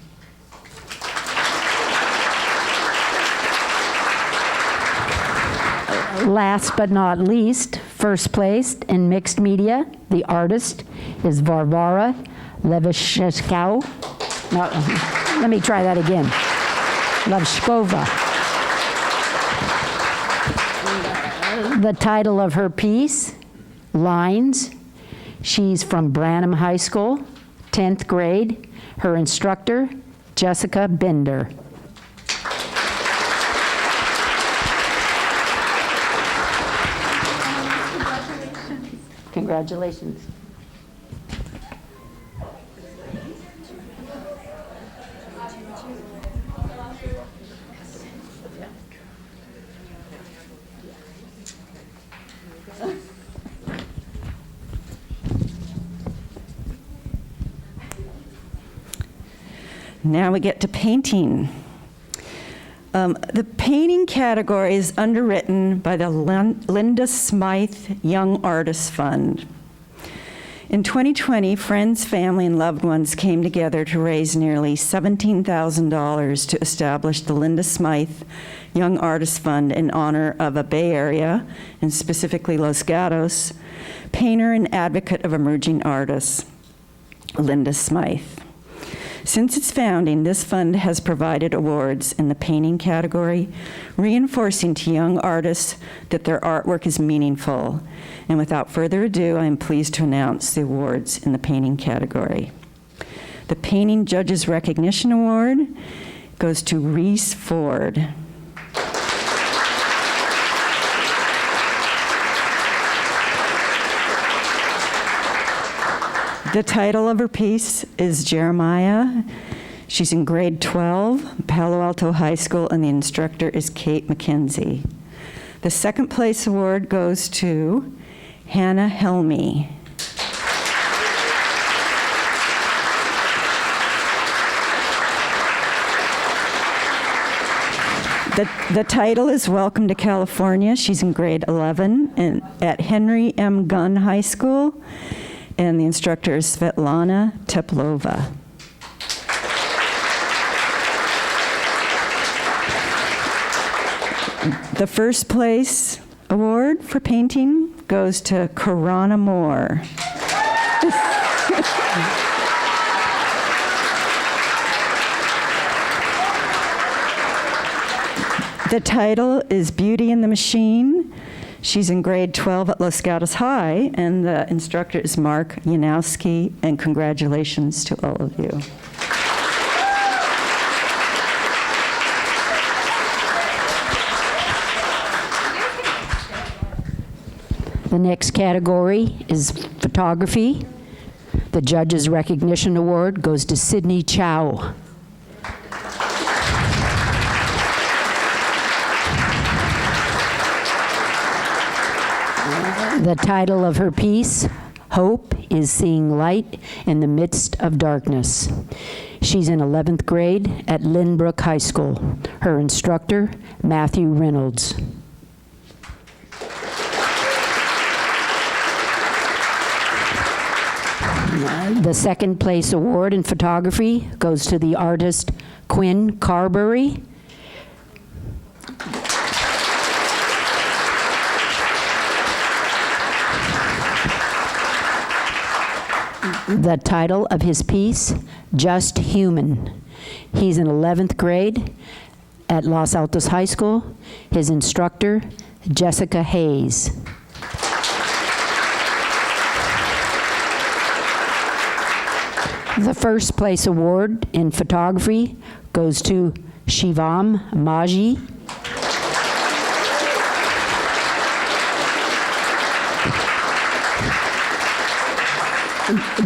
Last but not least, first place in mixed media, the artist is Varvara Levashkova. No, let me try that again. Levashkova. The title of her piece, Lines. She's from Branham High School, 10th grade. Her instructor, Jessica Bender. Congratulations. Now we get to painting. The painting category is underwritten by the Linda Smythe Young Artists Fund. In 2020, friends, family, and loved ones came together to raise nearly $17,000 to establish the Linda Smythe Young Artists Fund in honor of a Bay Area, and specifically Los Gatos, painter and advocate of emerging artists, Linda Smythe. Since its founding, this fund has provided awards in the painting category, reinforcing to young artists that their artwork is meaningful. And without further ado, I am pleased to announce the awards in the painting category. The Painting Judges Recognition Award goes to Reese Ford. The title of her piece is Jeremiah. She's in grade 12, Palo Alto High School, and the instructor is Kate McKenzie. The second place award goes to Hannah Helmy. The title is Welcome to California. She's in grade 11 and at Henry M. Gunn High School. And the instructor is Svetlana Teplova. The first place award for painting goes to Karana Moore. The title is Beauty in the Machine. She's in grade 12 at Los Gatos High, and the instructor is Mark Yanowski, and congratulations to all of you. The next category is photography. The Judges Recognition Award goes to Sydney Chow. The title of her piece, Hope is Seeing Light in the Midst of Darkness. She's in 11th grade at Lynbrook High School. Her instructor, Matthew Reynolds. The second place award in photography goes to the artist Quinn Carberry. The title of his piece, Just Human. He's in 11th grade at Los Altos High School. His instructor, Jessica Hayes. The first place award in photography goes to Shivam Maji.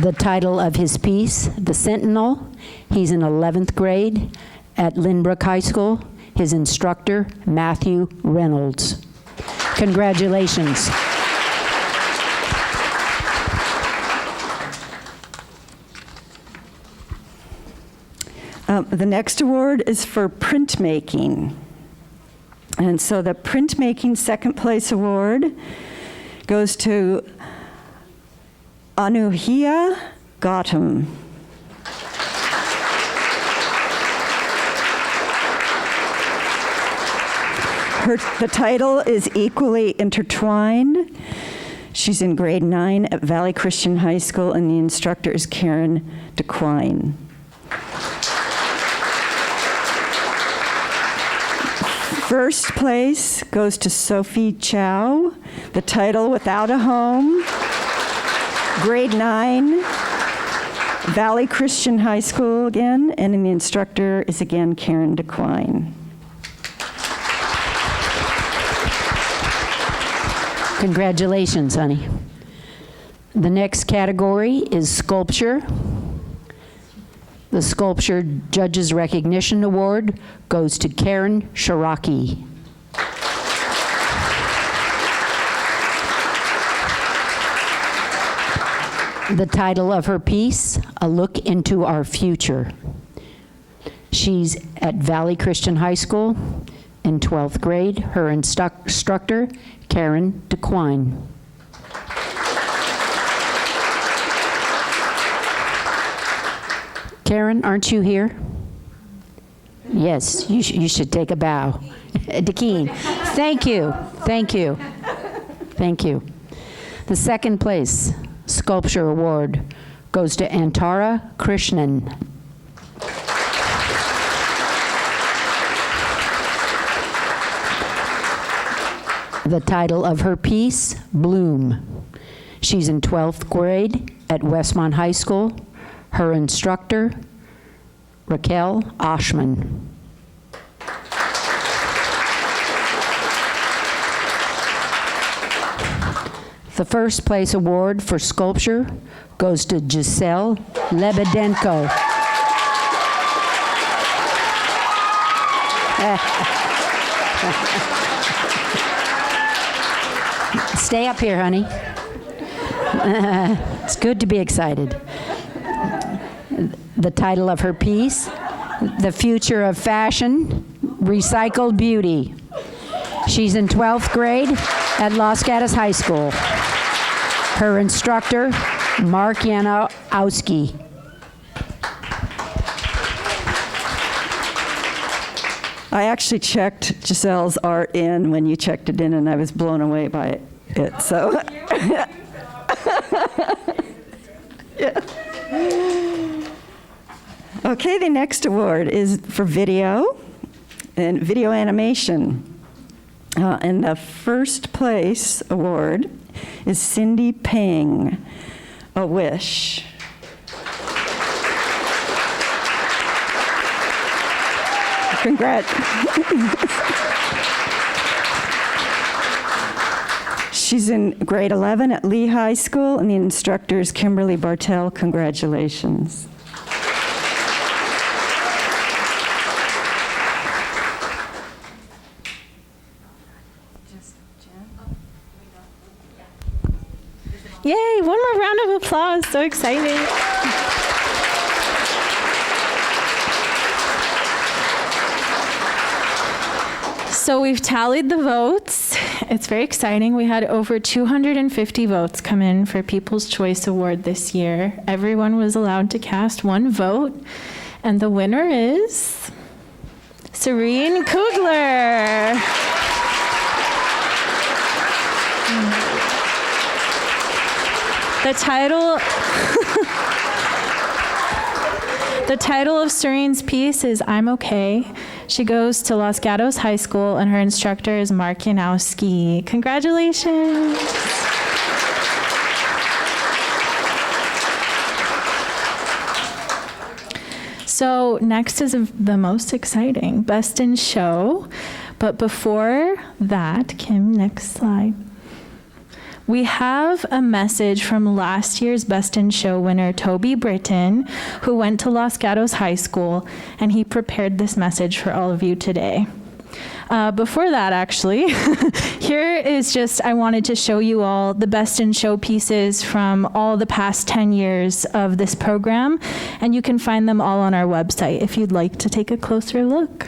The title of his piece, The Sentinel. He's in 11th grade at Lynbrook High School. His instructor, Matthew Reynolds. Congratulations. The next award is for printmaking. And so the printmaking second place award goes to Anuhia Gautam. The title is Equally Intertwined. She's in grade 9 at Valley Christian High School, and the instructor is Karen DeQuine. First place goes to Sophie Chow. The title, Without a Home. Grade 9, Valley Christian High School again, and the instructor is again Karen DeQuine. Congratulations, honey. The next category is sculpture. The Sculpture Judges Recognition Award goes to Karen Shiraki. The title of her piece, A Look into Our Future. She's at Valley Christian High School in 12th grade. Her instructor, Karen DeQuine. Karen, aren't you here? Yes, you should take a bow. DeQuine, thank you, thank you, thank you. The second place Sculpture Award goes to Antara Krishnan. The title of her piece, Bloom. She's in 12th grade at Westmont High School. Her instructor, Raquel Oshman. The first place award for sculpture goes to Giselle Lebedenko. Stay up here, honey. It's good to be excited. The title of her piece, The Future of Fashion, Recycled Beauty. She's in 12th grade at Los Gatos High School. Her instructor, Mark Yanowski. I actually checked Giselle's art in when you checked it in, and I was blown away by it. So, yeah. Okay, the next award is for video and video animation. And the first place award is Cindy Ping, A Wish. Congrats. She's in grade 11 at Lee High School, and the instructor is Kimberly Bartell. Congratulations. Yay, one more round of applause. So exciting. So we've tallied the votes. It's very exciting. We had over 250 votes come in for People's Choice Award this year. Everyone was allowed to cast one vote, and the winner is Serene Kugler. The title of Serene's piece is I'm Okay. She goes to Los Gatos High School, and her instructor is Mark Yanowski. Congratulations. So next is the most exciting, Best in Show. But before that, Kim, next slide. We have a message from last year's Best in Show winner, Zoe Britton, who went to Los Gatos High School, and he prepared this message for all of you today. Before that, actually, here is just, I wanted to show you all the Best in Show pieces from all the past 10 years of this program, and you can find them all on our website if you'd like to take a closer look.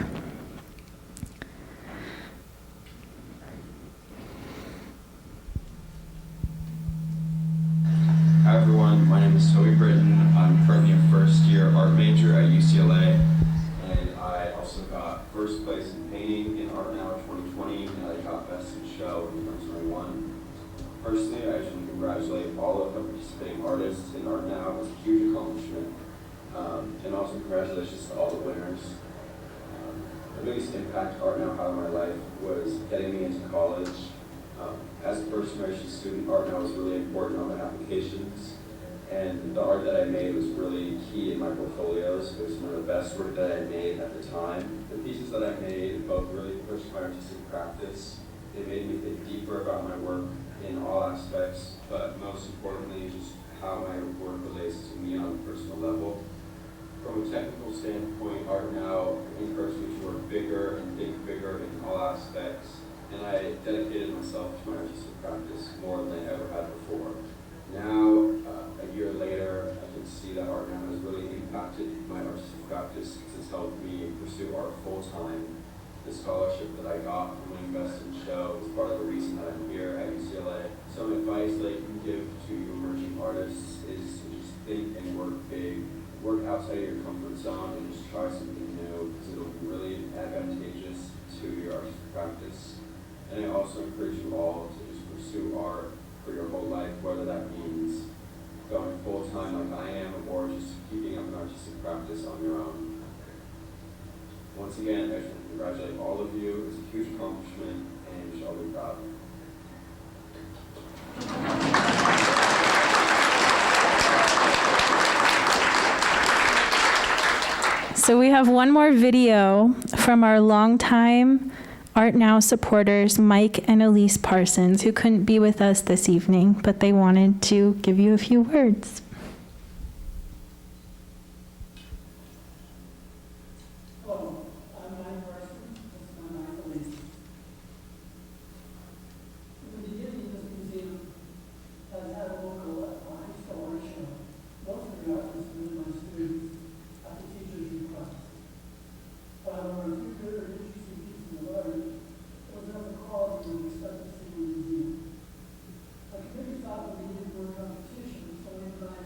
Hi everyone, my name is Zoe Britton. I'm currently a first year art major at UCLA, and I also got first place in painting participating in ARTNow 2020 and I got Best in Show in 2021. Personally, I just want to congratulate all of the participating artists in ARTNow. It was a huge accomplishment. And also congratulations to all the winners. The biggest impact ARTNow had on my life was getting me into college. As a first-generation student, ARTNow was really important on my applications. And the art that I made was really key in my portfolios. It was some of the best work that I made at the time. The pieces that I made both really pushed my artistic practice. They made me think deeper about my work in all aspects, but most importantly, just how my work relates to me on a personal level. From a technical standpoint, ARTNow encouraged me to work bigger and think bigger in all aspects, and I dedicated myself to my artistic practice more than I ever had before. Now, a year later, I can see that ARTNow has really impacted my artistic practice because it's helped me pursue art full-time. The scholarship that I got from winning Best in Show is part of the reason that I'm here at UCLA. Some advice that I can give to emerging artists is to just think and work big. Work outside of your comfort zone and just try something new because it'll be really advantageous to your artistic practice. And I also encourage you all to just pursue art for your whole life, whether that means going full-time like I am or just keeping up an artistic practice on your own. Once again, I just want to congratulate all of you. It's a huge accomplishment and you should all be proud. So we have one more video from our longtime ARTNow supporters, Mike and Elise Parsons, who couldn't be with us this evening, but they wanted to give you a few words. Hello, I'm Mike Parsons. This is my wife, Elise. In the beginning, this museum has had a local high school art show. Most of the art was submitted by students at the teacher's request. However, a few good or interesting pieces of art was of the quality we expect to see in the museum. A committee thought that we needed more competition, so we invited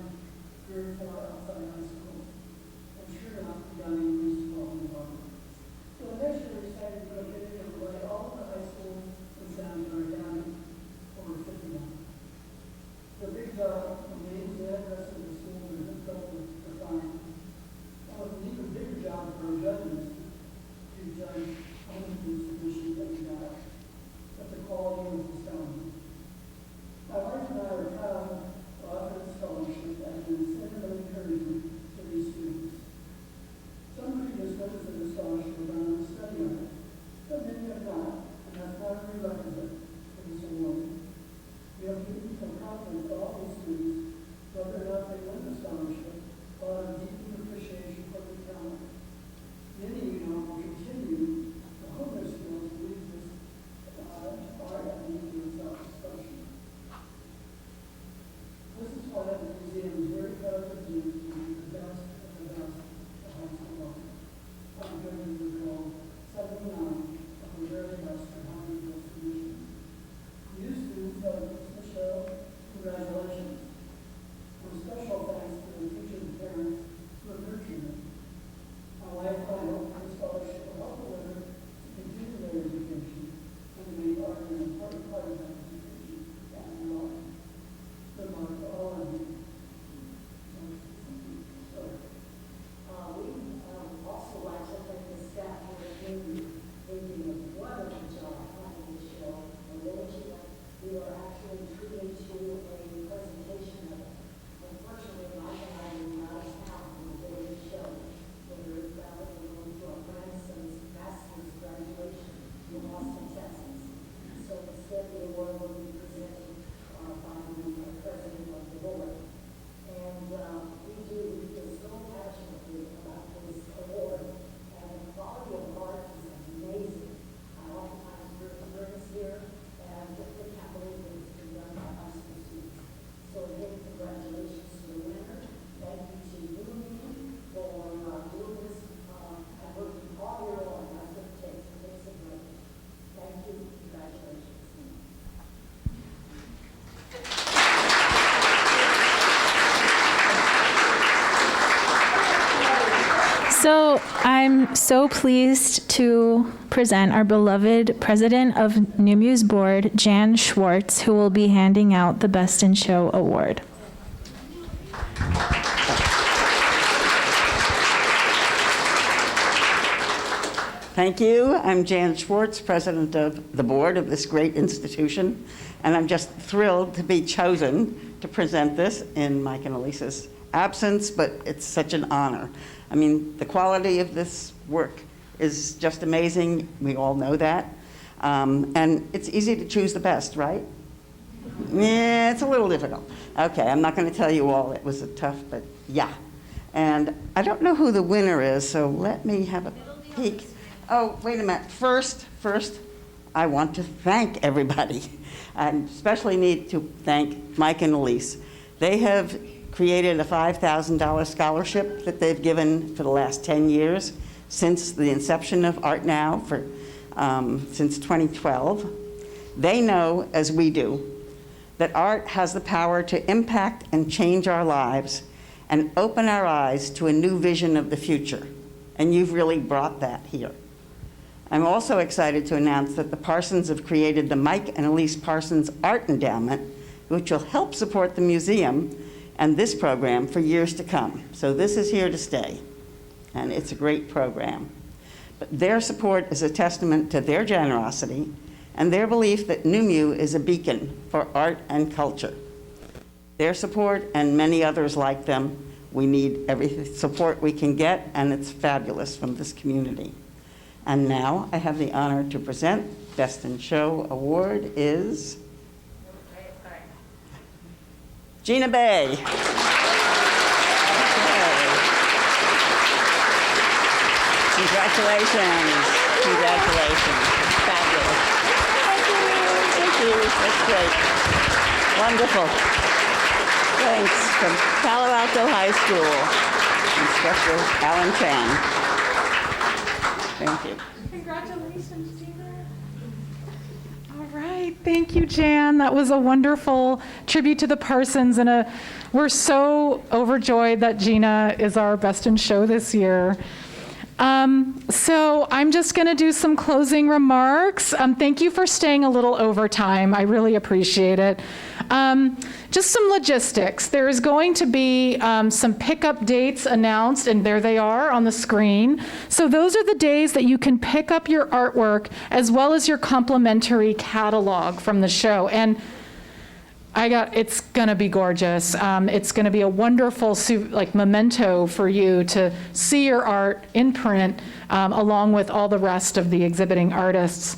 So I'm so pleased to present our beloved president of NUMU's board, Jan Schwartz, who will be handing out the Best in Show award. Thank you. I'm Jan Schwartz, president of the board of this great institution, and I'm just thrilled to be chosen to present this in Mike and Elise's absence, but it's such an honor. I mean, the quality of this work is just amazing. We all know that. And it's easy to choose the best, right? Yeah, it's a little difficult. Okay, I'm not going to tell you all. It was tough, but yeah. And I don't know who the winner is, so let me have a peek. Oh, wait a minute. First, I want to thank everybody. I especially need to thank Mike and Elise. They have created a $5,000 scholarship that they've given for the last 10 years since the inception of ARTNow, since 2012. They know, as we do, that art has the power to impact and change our lives and open our eyes to a new vision of the future. And you've really brought that here. I'm also excited to announce that the Parsons have created the Mike and Elise Parsons Art Endowment, which will help support the museum and this program for years to come. So this is here to stay, and it's a great program. But their support is a testament to their generosity and their belief that NUMU is a beacon for art and culture. Their support and many others like them, we need every support we can get, and it's fabulous from this community. And now I have the honor to present Best in Show award is Gina Bay. Okay. Congratulations. Congratulations. Fabulous. Thank you. That's great. Wonderful. Thanks from Palo Alto High School, Instructor Alan Chan. Thank you. Congratulations, Gina. All right, thank you, Jan. That was a wonderful tribute to the Parsons, and we're so overjoyed that Gina is our Best in Show this year. So I'm just going to do some closing remarks. Thank you for staying a little over time. I really appreciate it. Just some logistics. There is going to be some pickup dates announced, and there they are on the screen. So those are the days that you can pick up your artwork as well as your complimentary catalog from the show. And it's gonna be gorgeous. It's gonna be a wonderful memento for you to see your art in print along with all the rest of the exhibiting artists.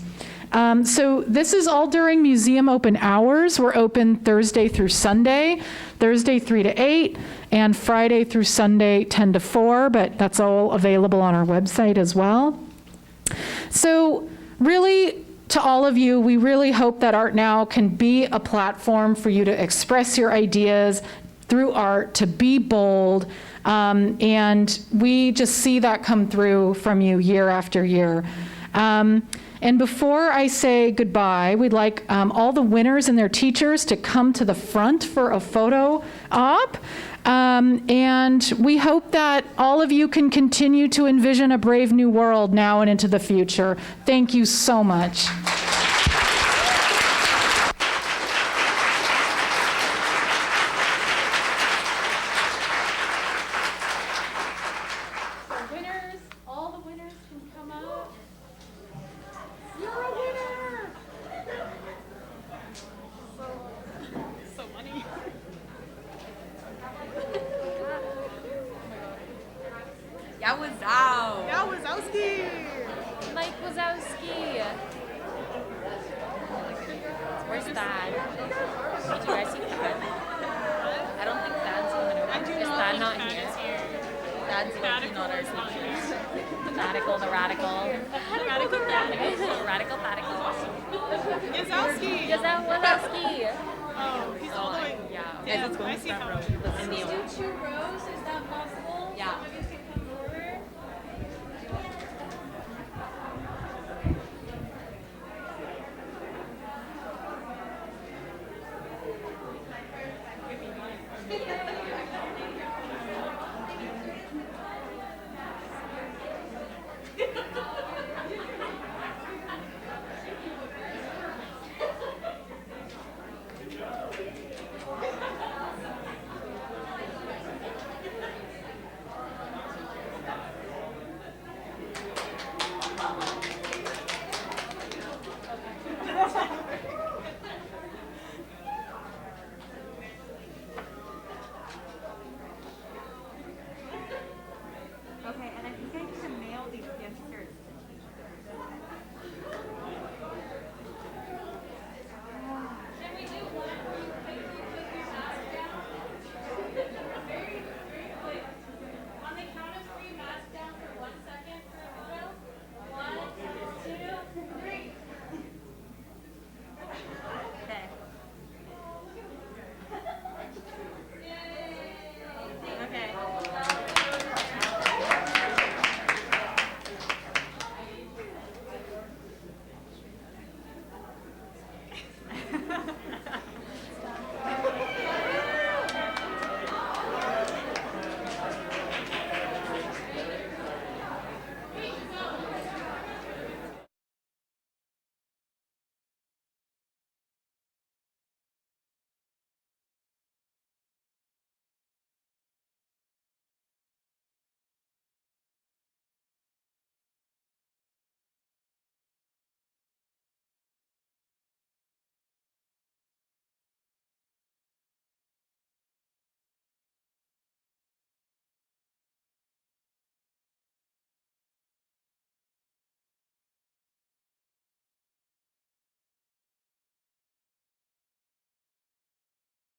So this is all during museum open hours. We're open Thursday through Sunday, Thursday 3 to 8, and Friday through Sunday 10 to 4, but that's all available on our website as well. So really, to all of you, we really hope that ARTNow can be a platform for you to express your ideas through art, to be bold, and we just see that come through from you year after year. And before I say goodbye, we'd like all the winners and their teachers to come to the front for a photo op. And we hope that all of you can continue to envision a brave new world now and into the future. Thank you so much.